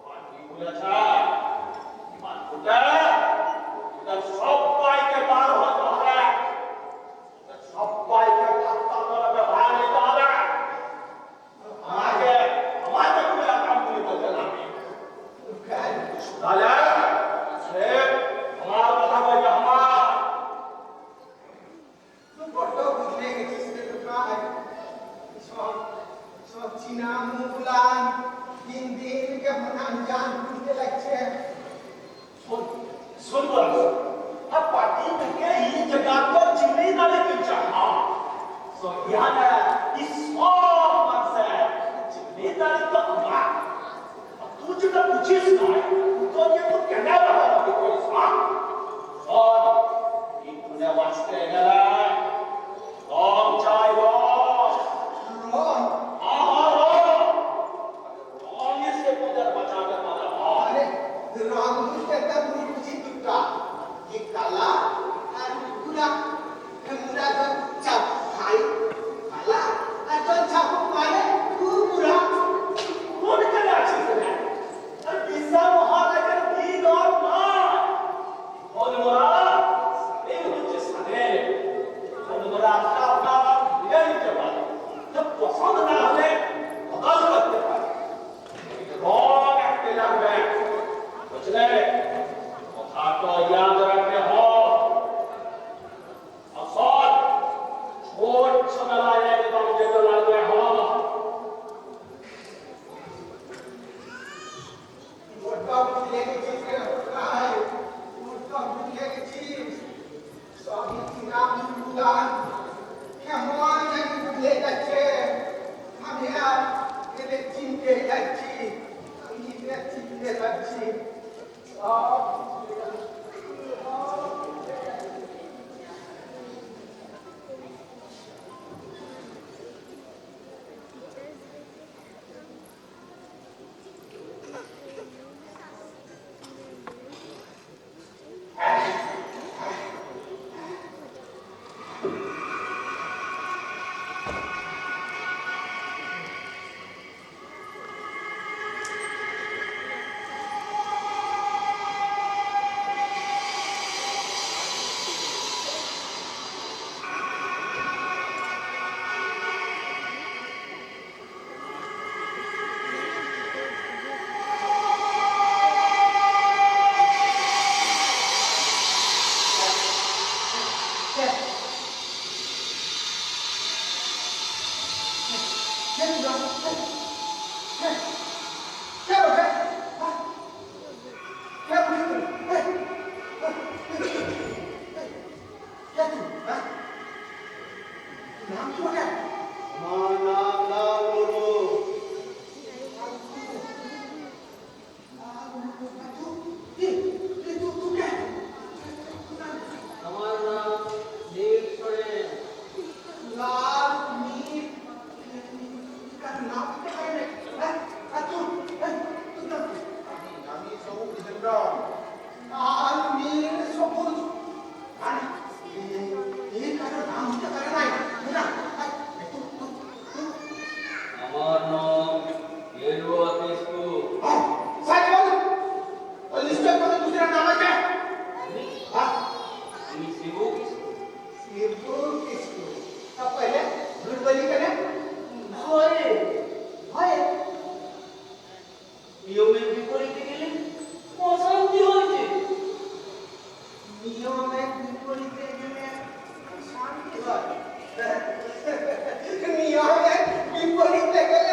আর কি বলেছে মানকুটা তোদের সবাইকে বার হতে হবে তোদের সবাইকে ধাক্কা করে ভাগ নিতে হবে আমাকে তুমি কাম করে বলতে লাগবে তাহলে সে আমার কথা বলবে আমার বড্ড বুঝলে গেছিস রে ভাই সব চীনা মুগলান দিন দিন কেমন আনজান বুঝতে লাগছে सुन बोला अब पार्टी में क्या ये जगह पर चीनी डाले की चाहा सो यहाँ ना इस सब मन से चीनी डाले तो हमारा अब तू जो ना पूछे सुनाए तो ये तो कहना रहा है कि कोई साम और ये तूने वास्ते गला कौन चाहे वो রন कौन इससे पुदर बचा कर मारा আরে রন বুঝতে তা মুই বুঝি দুটা কি কালা আর গুলা মুরা তো চাপ খাই কালা আর তো চাপ মানে পুরা कौन करे अच्छी से अरे पिज्जा वहां लेकर ठीक और ना कौन मोरा ये मुझे सने कौन मोरा अपना ये नहीं के बाद जब पसंद ना हमें बदल करते हैं कौन एक्टे लग गए बचले कथा तो याद रखने हो असल छोट समय लाए तो मुझे तो लग गए हो বড্ড বুঝলে গেছিস রে ভাই বড্ড বুঝলে গেছিস সব চীনা মুগলান কেমন জানি বুঝলে যাচ্ছে আমি আর এদের চিনতে যাচ্ছি আমি এদের চিনতে যাচ্ছি সব আমার নাম নীল সোরেন লাল নীল কার নাম কি হয় না আমি সবুজ হেমব্রম লাল নীল সবুজ আরে এই কারো নাম কি করে নাই না আমার নাম गेरुआ किस्कू सच बोल और इसके बाद दूसरा नाम है क्या हां शिबू किस्कू शिबू किसको तब पहले गुरबली करे होए होए নিয়মের বিপরীতে গেলে অশান্তি হয়েছে নিয়মে বিপরীতে গেলে শান্তি হয় নিয়মে বিপরীতে গেলে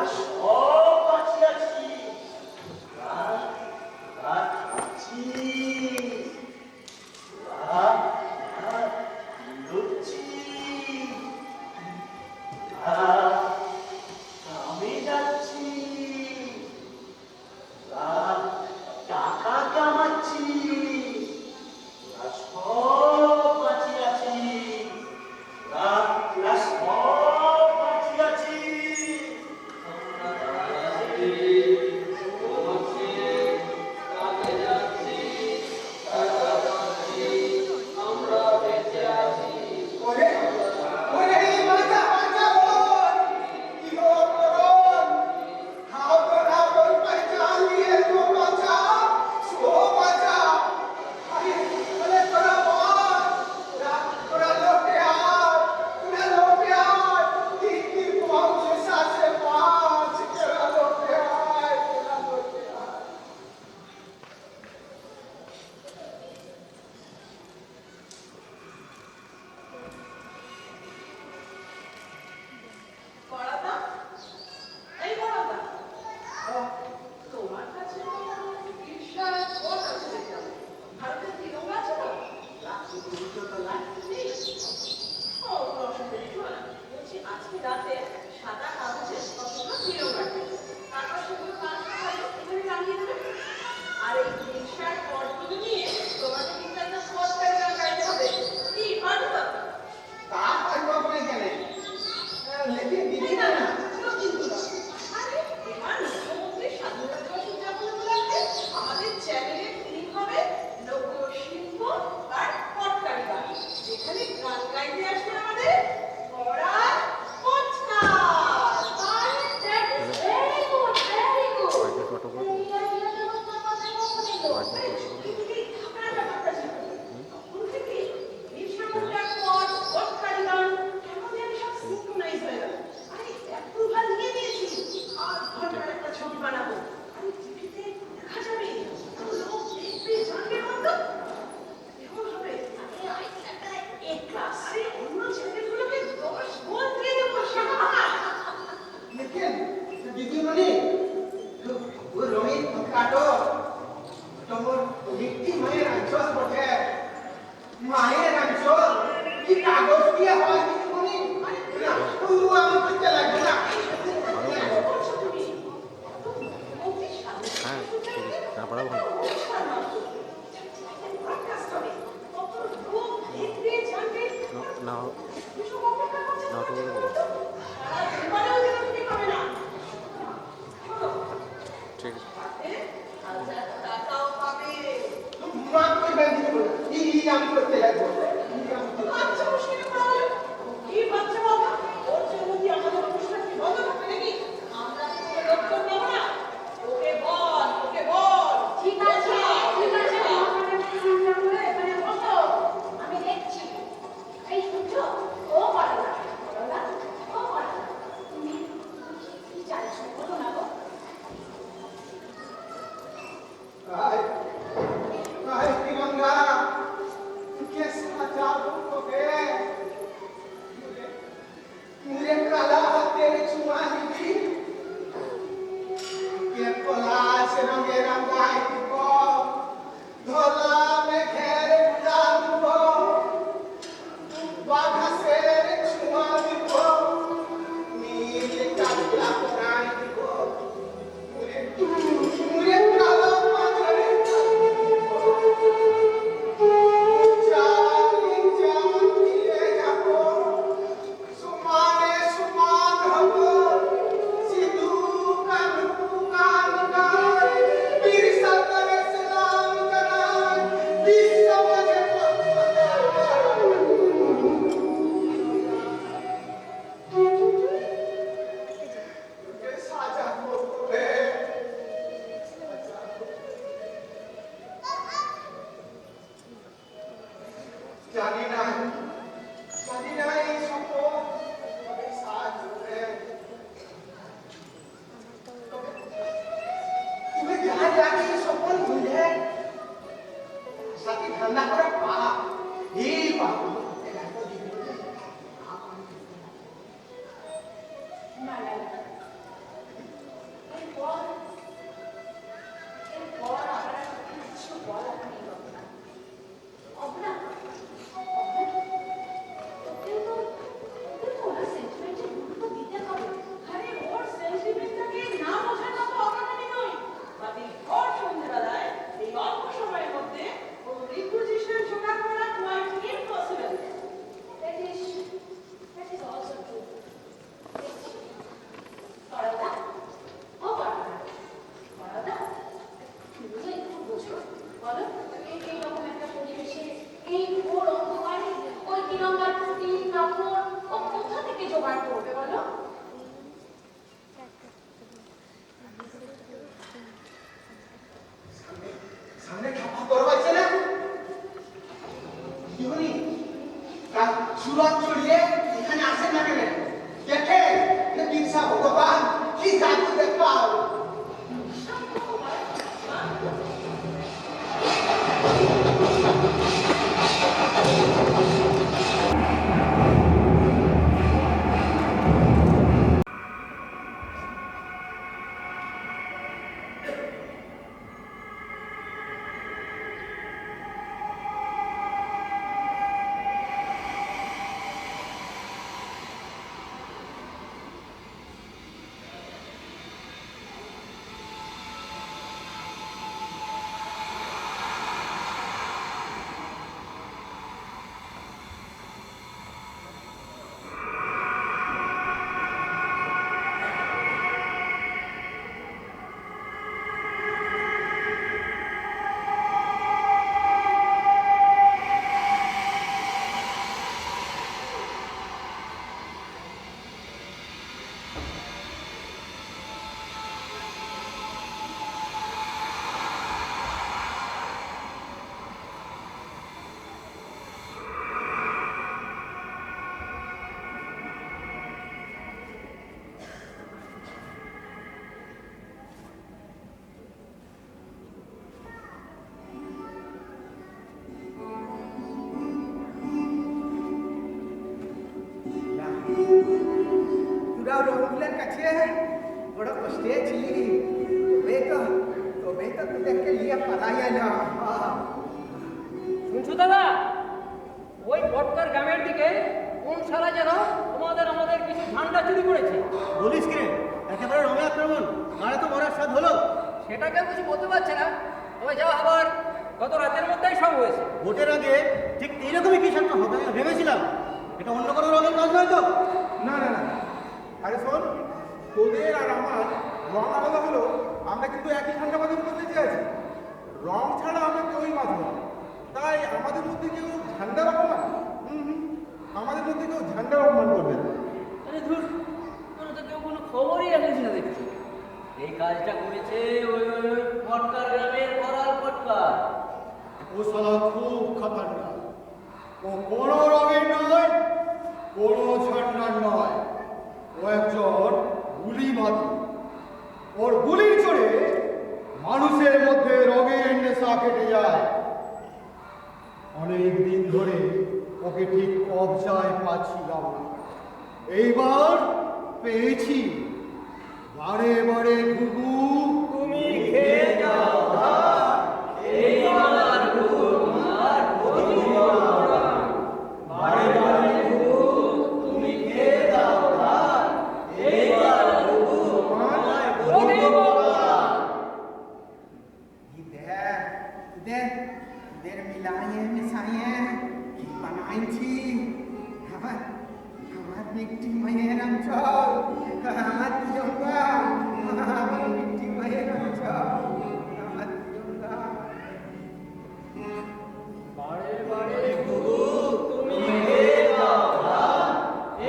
তোরা সব বাঁচিয়াছি খাচ্ছি লুচ্ছি আমি যাচ্ছি টাকা কামাচ্ছি সব বাঁচিয়াছি সব বাঁচিয়াছি ওরে ওরে বাঁচা বাঁচা ওর কি গো করুন খাও তো না ওর পয়সা নিয়ে তো বাঁচা সো বাঁচা আরে ওরে তোরা বল তোরা লোকে আয় তিন তিন পাঁচ সাথে পাঁচ তোরা লোকে আয় বড়দা, এই বড়দা, তোমার কাছে ঈর্ষার কোট আছে দেখলাম। ভারতের তিরঙ্গা আছে তো? লাগছে তো লাগছে। ও, কোনো অসুবিধা নেই, শোনো না। বলছি আজকে রাতে সাদা কাগজে কতগুলো তিরঙ্গা দেবে। তারপর সেগুলো কাগজে এখানে টাঙিয়ে দেবে। আর এই ঈর্ষার কোটগুলো নিয়ে তোমাকে কিন্তু একটা সরকারি গান গাইতে হবে। কি পারো তো? তা পারবো না কেন লেকিন দিদি না আরে এবার মুখ্যমন্ত্রী স্বাধীনতা দিবস উদযাপন উপলক্ষে আমাদের চ্যানেলে ফিল্ম হবে লোকশিল্প আর পটকারি গান, যেখানে গান গাইতে আসবে আমাদের পড়ার পটকার। That is very good, very good. लेकिन दीदीमणि वो रोहित काटो তোমার মিষ্টি মায়ের অঞ্চল বটে মায়ের অঞ্চল কি কাগজ দিয়ে হয় দীদীমণি না ও আমি করতে লাগবে না হ্যাঁ তারপরে ভালো না না তো ঠিক আছে মা কই বাঁধি এই আমি করতে লাগবে আচ্ছা মুশকিল করে কি বাচ্চা বাবা ওর জন্য কি আমাদের অনুষ্ঠান কি বন্ধ করবে নাকি? আমরা কি কোনো লক্ষ্য নেব না? ওকে বল ঠিক আছে এখানে বসো আমি দেখছি এই শুনছো ও বড়দা তুমি কি চাইছো বলো না গো Ay, Tiranga, कैसे जाऊं तो मुझे काला तेरे चुमानी थी ये पलाश रंगे रंगाई को धोला में घेर गुलाब को बाघा से चुमानी को नीले काला बनाई को मुझे काला मांगरे बड़ा पछतेছিলি তবে তো তোদেরকে নিয়ে পালাই এলাম। শুনছো দাদা, ওই বটকার গ্রামের দিকে কোন শালা যেন আমাদের কিছু ঝান্ডা চুরি করেছে। বলিস কি একেবারে রঙে আক্রমণ, মারা তো মরার স্বাদ হলো। সেটা কেউ কিছু বলতে পারছে না, তবে যা হবার গত রাতের মধ্যেই সব হয়েছে। ভোটের আগে ঠিক এইরকমই কিছু একটা হবে ভেবেছিলাম। এটা অন্য কোনো রঙের কাজ নয় তো? না না না, আরে শোন, তোদের আর আমার রং আলাদা হলো, আমরা কিন্তু একই ঠান্ডাবাদের মধ্যে যে আছি। রং ছাড়া আমরা কেউই বাঁধব না। তাই আমাদের মধ্যে কেউ ঝান্ডার অপমান, আমাদের মধ্যে কেউ ঝান্ডার অপমান করবে না। আরে ধুর, কোনো তো কেউ কোনো খবরই রাখেছি না দেখছি। এই কাজটা করেছে ওই বটকার গ্রামের বড়াল বটকার। ও শালা খুব খতরনাক। ও কোনো রঙের নয়, কোনো ঝান্ডার নয়, ও একজন গুলিবাদী। ওর গুলির চড়ে মানুষের মধ্যে রঙের নেশা কেটে যায়। অনেক দিন ধরে ওকে ঠিক কবজায় পাচ্ছিলাম না, এইবার পেয়েছি। বারে বারে ঘুঘু তুমি খেয়ে যাও, এইবার ঘুঘু তোমার ক্ষতি হবে। বারে বারে ঘুঘু তুমি খেয়ে যাও, এইবার ঘুঘু তোমার ক্ষতি হবে। इधर मिलाए मिसाए की बनाई हमार मिट्टी महेरम चल हमार तिरंगा हमार मिट्टी महेरम चल हमार तिरंगा। বারে বারে ঘুঘু তুমি খেয়ে যাও,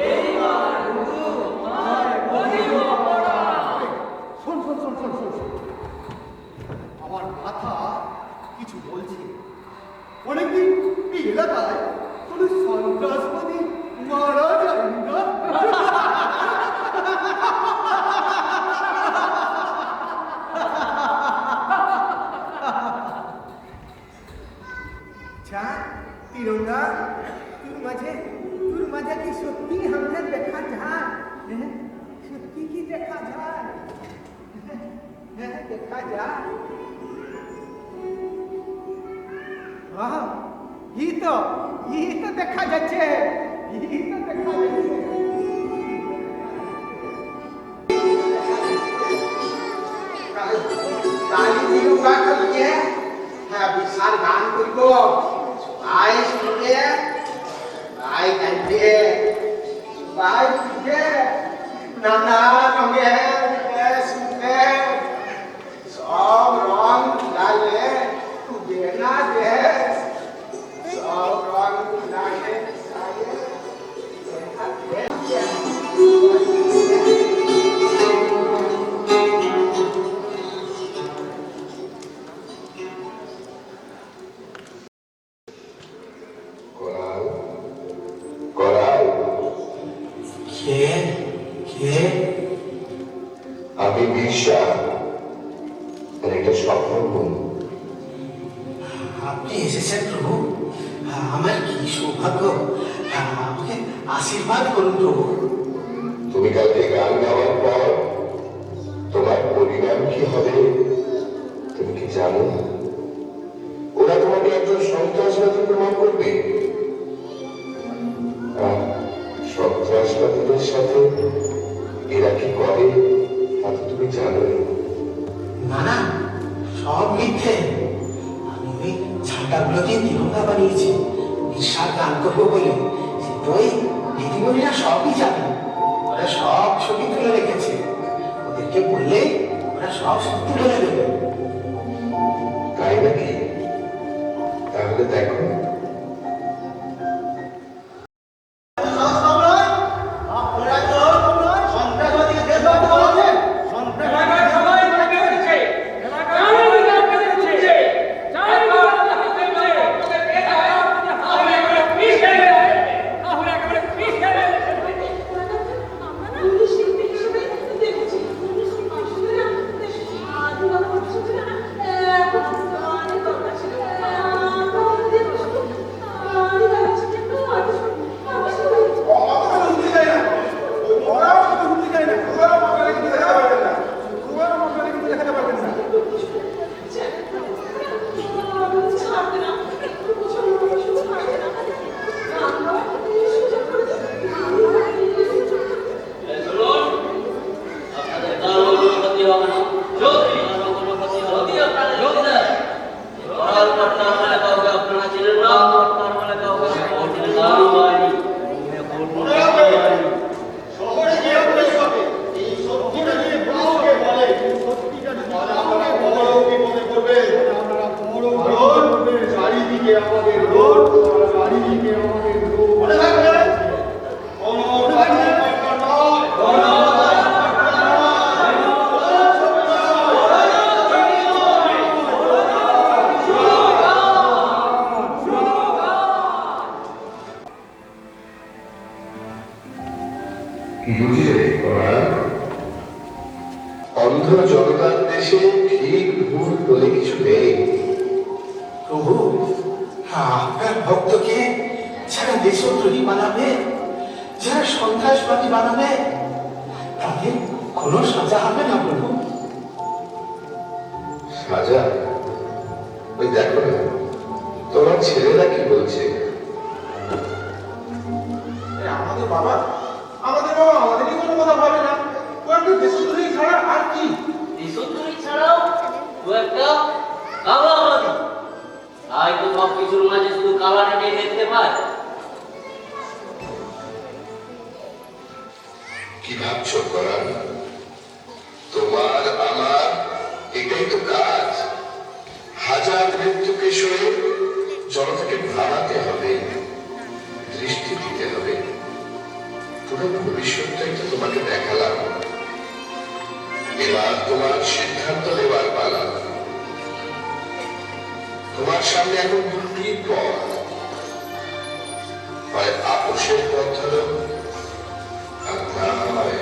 এইবার ঘুঘু তোমার ক্ষতি হবে। শোন শোন শোন শোন শোন শোন, আমার মাথা কিছু বলছে। অনেকদিন এই এলাকায় কোনো সন্ত্রাসবাদী মারা যায়নি না। अच्छा तिरंगा তোর মাঝে কি সত্যি আমাদের দেখা যায়? সত্যি কি দেখা যায়? দেখা যায়। हाँ, ये तो देखा जाच्छे, ये तो देखा जाच्छे। ताली दियो का करिए, है विशाल गान करियो, आई सुनिए, आई गाइए, आई पीछे, नाना नगे, सुने, सब रंग लाले, तू देना दे, सब रंग लाले, साये, আমি বিশ্বাস একটা স্বপ্ন বন্ধু। আপনি এসেছেন প্রভু, আমার কি সৌভাগ্য, আমাকে আশীর্বাদ করুন প্রভু। তুমি কালকে গান গাওয়ার পর তোমার পরিণাম কি হবে তুমি কি জানো? ওরা তোমাকে একজন সন্ত্রাসবাদী প্রমাণ করবে। সন্ত্রাসবাদীদের সাথে এরা কি করে তা তো তুমি জানো। না না, সব মিথ্যে। আমি ওই ঝান্ডাগুলো দিয়ে তিরঙ্গা বানিয়েছি বিশাল গান করবো বলে। ওই দিদিমণিরা সবই জানে, ওরা সব ছবি তুলে রেখেছে। ওদেরকে বললে ওরা সব সত্যি বলে দেবে। তাই নাকি? তাহলে দেখো। আদিবাসী ক্ষতি হবে না, যদি কোনো ক্ষতি যদি আপনারা যদি না বড়াল পট্টার বলে কাউকে আপনারা চিনেন না, পট্টার বলে কাউকে আপনারা চিনেন না, শহরে গিয়ে বলে সবে এই সত্যিটা নিয়ে কাউকে বলে সত্যিটা বলে আমরা বড় বিপদে পড়বে, আমরা বড় করবে, চারিদিকে আমাদের রোড, চারিদিকে আমাদের রোড, মনে থাকবে কোনো রাজ্যের দরকার নয়, কোনো কি বুঝলে কোরআন? অন্ধ জনতার দেশে ঠিক ভুল বলে কিছু নেই। প্রভু, আপনার ভক্তকে যারা দেশদ্রোহী বানাবে, যারা সন্ত্রাসবাদী বানাবে, তাদের কোনো সাজা হবে না প্রভু। সাজা? ওই দেখো না তোমার ছেলেরা কি বলছে। আমাদের বাবা আমাদেরই কোনো কথা ভাবে না। ও একটা দেশদ্রোহী ছাড়া আর কি? দেশদ্রোহী ছাড়াও ও একটা কালাবাদী। তাই তো সব কিছুর মাঝে শুধু কালাটাকেই দেখতে পায়। কি ভাবছো কোরআন? তোমার আমার এটাই তো কাজ। হাজার মৃত্যুকে সয়ে জনতাকে ভাবাতে হবে, দৃষ্টি দিতে হবে। পুরো ভবিষ্যৎটাই তো তোমাকে দেখালাম, এবার তোমার সিদ্ধান্ত নেবার পালা। তোমার সামনে এখন দুটি পথ, হয় আপোষের পথ ধরো, আর না হয়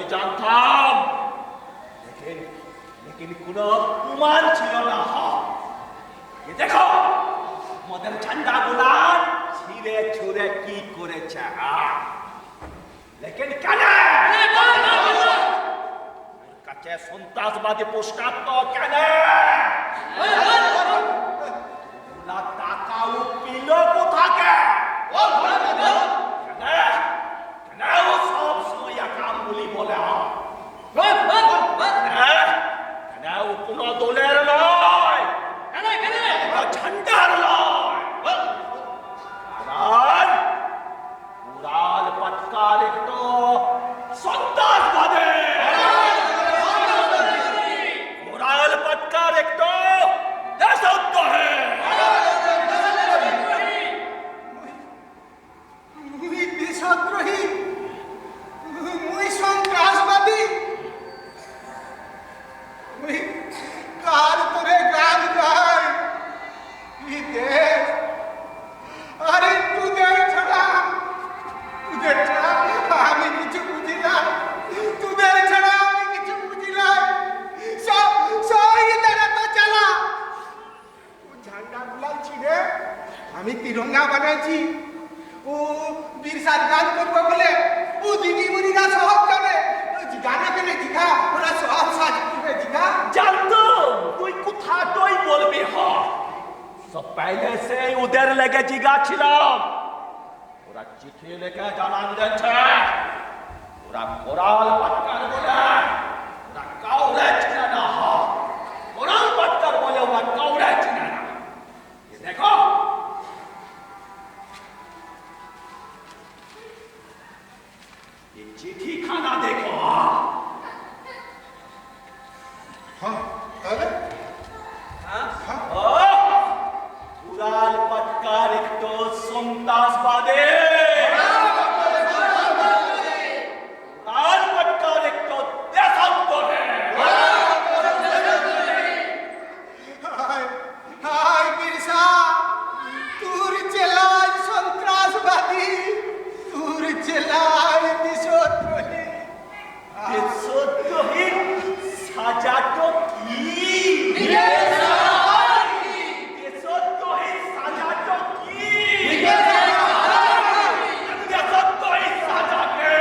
আমি জানতাম, लेकिन কোনো প্রমাণ ছিল না। ये देखो আমাদের ঝান্ডা গুলান ছিঁড়ে ছুঁড়ে কি করেছে। लेकिन কেন কাছে সন্ত্রাসবাদী পোস্টার তো কেন ওরা টাকাও পেল কোথাকে? কেন ও সব সময় কাম বলি বলে? কেন ও কোনো দলের নয়, ঝান্ডার নয়, কারণ উড়াল পাটকার একটু সন্ত্রাসবাদী, উড়াল পাটকার একটু দেশদ্রোহী। মুই দেশদ্রোহী, মুই সন্ত্রাসবাদী, মুই কার তোরে গান গাই ই দেশ। আরে তোদের ছাড়া আমি কিছু বুঝি না, তোদের ছাড়া আমি কিছু বুঝি না। সব শহীদেরা তো চালা ঝান্ডা গুলাই ছিঁড়ে আমি তিরঙ্গা বানাইছি। ও বীরসার গান করবো বলে ও দিদিমণিরা সব জানে, গানে কেনে জিগা ওরা সব সাজ করবে জিগা। জানতাম তুই কোথাটাই বলবি। সব পহলে से उधर लेके जिगा ছিলাম। ওরা চিঠি লেখা জানান দিচ্ছে ওরা কোরাল পাটকার বলে ওরা কাউরে চিনে না। কোরাল পাটকার বলে ওরা কাউরে চিনে না। দেখো ये चिट्ठी खाना देखो। হ্যাঁ তাহলে উড়াল পাটকার একটু সন্ত্রাসবাদী, উড়াল পাটকার একটু দেশদ্রোহী। হায় হায় বীরসা, তোর জেলায় সন্ত্রাসবাদী, তোর জেলায় দেশদ্রোহী। দেশদ্রোহীর সাজাটো কি? দেশদ্রোহীর সাজাটো কি? দেশদ্রোহীর সাজাকে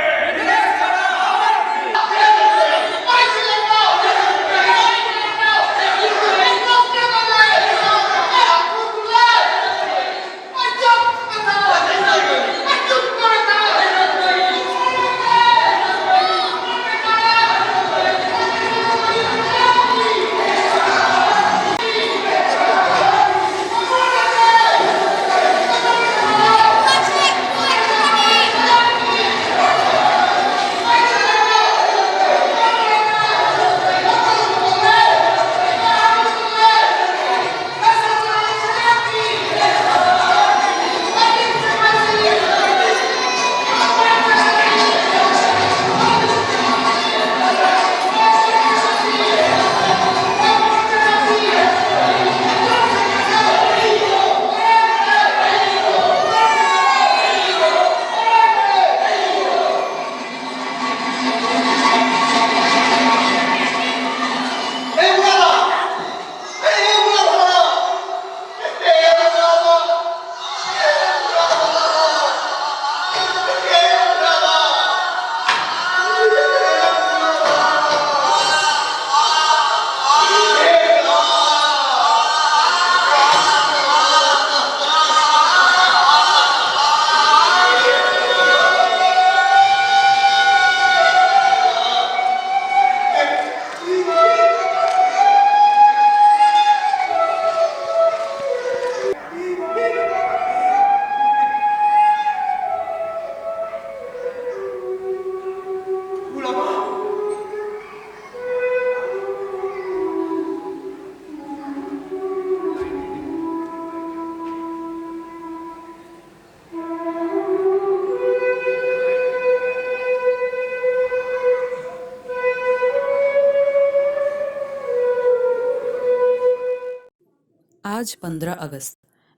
आज 15 अगस्त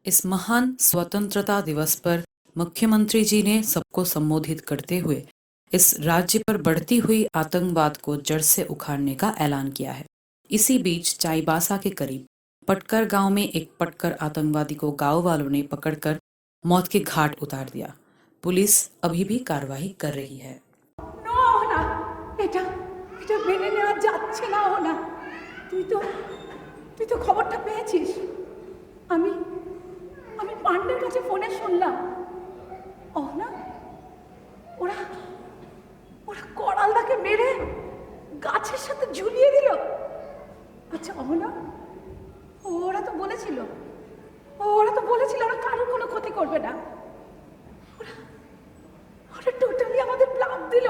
इस महान स्वतंत्रता दिवस पर मुख्यमंत्री जी ने सबको संबोधित करते हुए इस राज्य पर बढ़ती हुई आतंकवाद को जड़ से उखाड़ने का ऐलान किया है। इसी बीच चाईबासा के करीब पटकर गांव में एक पटकर आतंकवादी को गांव वालों ने पकड़कर मौत के घाट उतार दिया। पुलिस अभी भी कार्रवाई कर रही है। না এটা এটা মেনে নেওয়া যাচ্ছে না না তুই তো খবরটা পেয়েছিস। আমি আমি পান্ডের কাছে ফোনে শুনলাম না ওরা ওরা করালদাকে মেরে গাছের সাথে ঝুলিয়ে দিল। আচ্ছা না ওরা তো বলেছিল ওরা কারোর কোনো ক্ষতি করবে না। ওরা টোটালি আমাদের ব্লাফ দিল।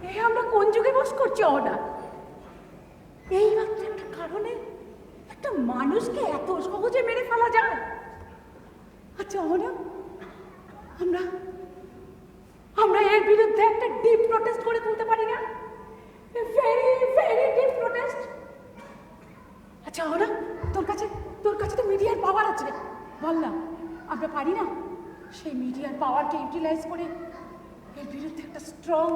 এই আমরা কোন যুগে বস করছি না? এই মাত্র একটা কারণে একটা মানুষকে এত সহজে মেরে ফেলা যায়? আচ্ছা না আমরা এর বিরুদ্ধে একটা ডিপ প্রোটেস্ট করে তুলতে পারি না? Very very deep protest. আচ্ছা না তোর কাছে তো মিডিয়ার পাওয়ার আছে, বল না আমরা পারি না সেই মিডিয়ার পাওয়ারকে ইউটিলাইজ করে এর বিরুদ্ধে একটা স্ট্রং,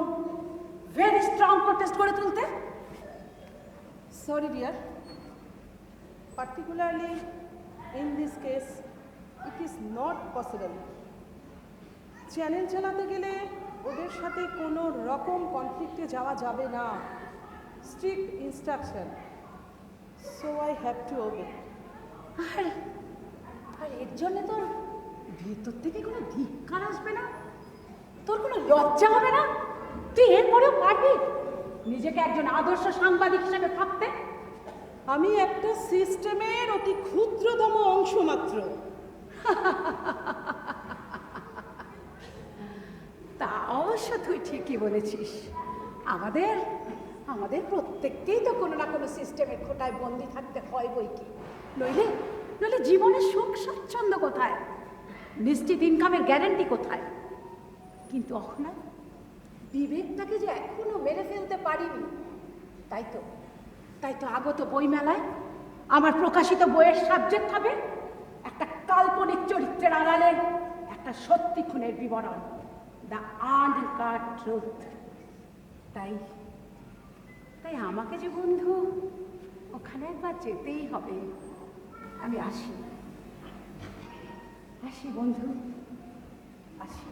ভেরি স্ট্রং প্রোটেস্ট করে তুলতে? Sorry dear, particularly in this case it is not possible. Channel চালাতে গেলে ওদের সাথে কোনো রকম কনফ্লিক্টে যাওয়া যাবে না। Strict instruction, so I have to obey. আর এর জন্য তোর ভেতর থেকে কোনো ধিক্কার আসবে না? তোর কোনো লজ্জা হবে না? তুই এরপরেও পারবি নিজেকে একজন আদর্শ সাংবাদিক হিসেবে ভাবতে? আমি একটা সিস্টেমের অতি ক্ষুদ্রতম অংশ মাত্র। তা অবশ্য তুই ঠিকই বলেছিস। আমাদের প্রত্যেককেই তো কোনো না কোনো সিস্টেমের খোঁটায় বন্দি থাকতে হয় বই কি, নইলে জীবনের সুখ স্বাচ্ছন্দ্য কোথায়, নিশ্চিত ইনকামের গ্যারান্টি কোথায়? কিন্তু না বিবেকটাকে যে এখনো মেরে ফেলতে পারিনি, তাই তো আগত বইমেলায় আমার প্রকাশিত বইয়ের সাবজেক্ট হবে একটা কাল্পনিক চরিত্রের আড়ালে একটা সত্যি খুনের বিবরণ, দ্য আনকাট ট্রুথ। তাই আমাকে যে বন্ধু ওখানে একবার যেতেই হবে। আমি আসি বন্ধু, আসি।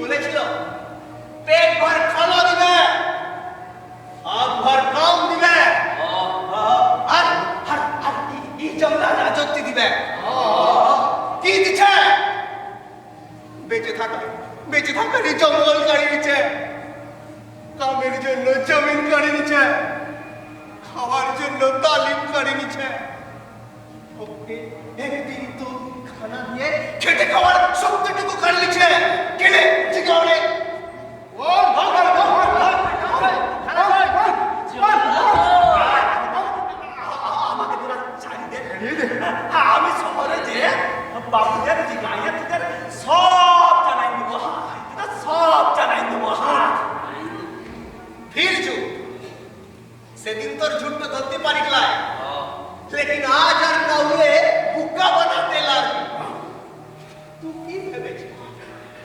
বলেছিল? পেট ভর খানা দিবে, হাত ভর কাম দিবে, আর আর আর এই জঙ্গলা রাজত্ব দিবে। কি দিচ্ছে? বেঁচে থাকার এই জঙ্গল কাড়ি নিচ্ছে, কামের জন্য জমিন কাড়ি নিচ্ছে, খাওয়ার জন্য তালিম কাড়ি নিচ্ছে। ওকে একদিন তো খানা দিয়ে খেটে খাওয়ার শক্তিটুকু কাড়ি নিচ্ছে। কেনে জিগাওনে আমি শহরে যে বাবুদের জিগাইয়া তোদের সব জানাই দেবো, সব জানাই দেবো। फिर झूठ सेदिन तोर झूठ तो धरती पर निकला है, लेकिन आज और कहुए बुक्का बनाते लागी। तू की भेबे छी?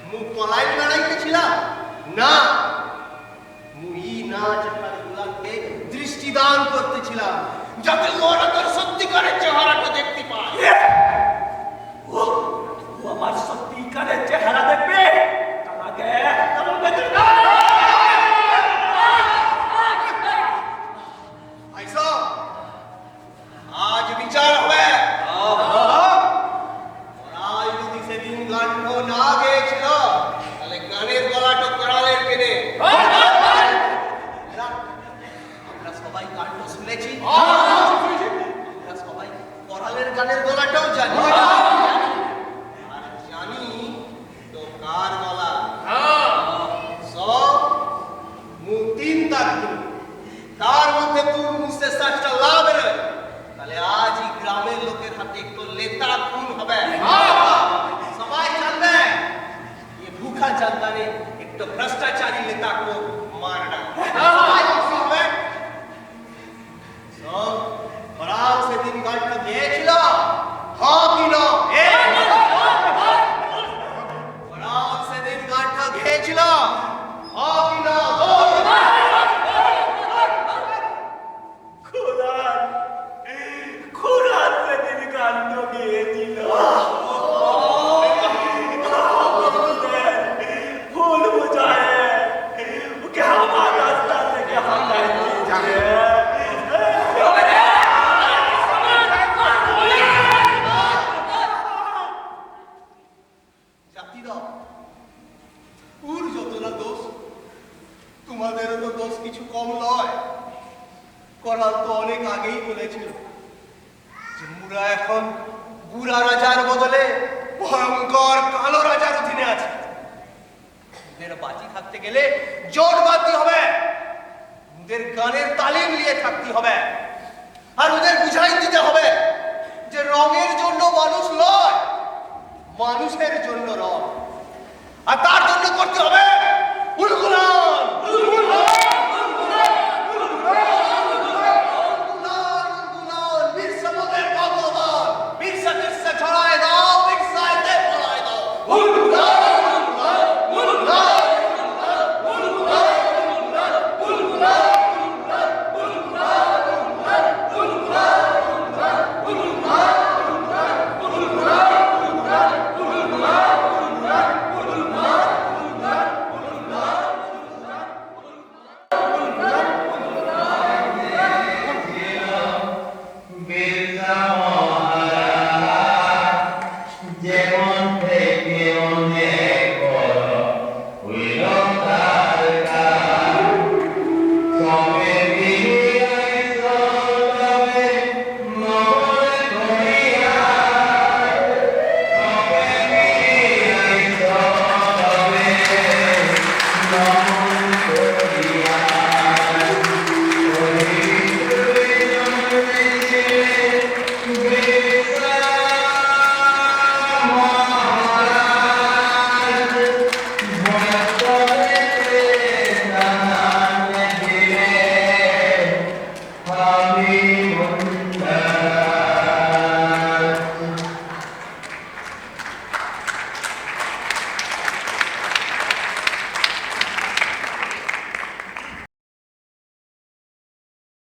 मु पलाई लड़ाई छिला ना, मु ई नाच খেলাগুলা কে দৃষ্টিদান করতে ছিলাম, যাতে ওরা তোর সত্যিকারের চেহারাটা দেখতে পায়। ও আমার সত্যিকারের চেহারা দেখবে, আমাকে ऐसा आज विचार हुए और आज যদি সেদিন গান না গেছিল তাহলে গানের গলাটা করালের কেনে? আমরা সবাই গানটা শুনেছি, আমরা সবাই করালের গানের গলাটাও জানি, আর জানি তো কার গলা। সব মু তিন তাক তার মধ্যে তুই মুসে সাতটা লাভ বেরোয়, তাহলে আজ এই গ্রামের লোকের হাতে একটু লেতা খুন হবে। সবাই জানবে ये भूखा जनता ने एक तो भ्रष्टाचारी नेता को मारना। सबाई खुशी হবে। तो बराबर से दिन गांठ देखছিল, हाँ कि ना? बराबर से दिन गांठ घेचছিল, हाँ कि ना? फूल बुझाए क्या बात रास्ता से क्या জাতিরা ওর যত না দোষ, তোমাদেরও তো দোষ কিছু কম নয়। করাল তো অনেক আগেই বলেছিল যে মুরা এখন বুড়া রাজার বদলে ভয়ঙ্কর কালো রাজার অধীনে আছে। ওদের বাঁচি থাকতে গেলে জোট বাঁধতে হবে, ওদের গানের তালিম নিয়ে থাকতে হবে, আর ওদের বুঝাই দিতে হবে যে রঙের জন্য মানুষ নয়, মানুষের জন্য রং, আর তার জন্য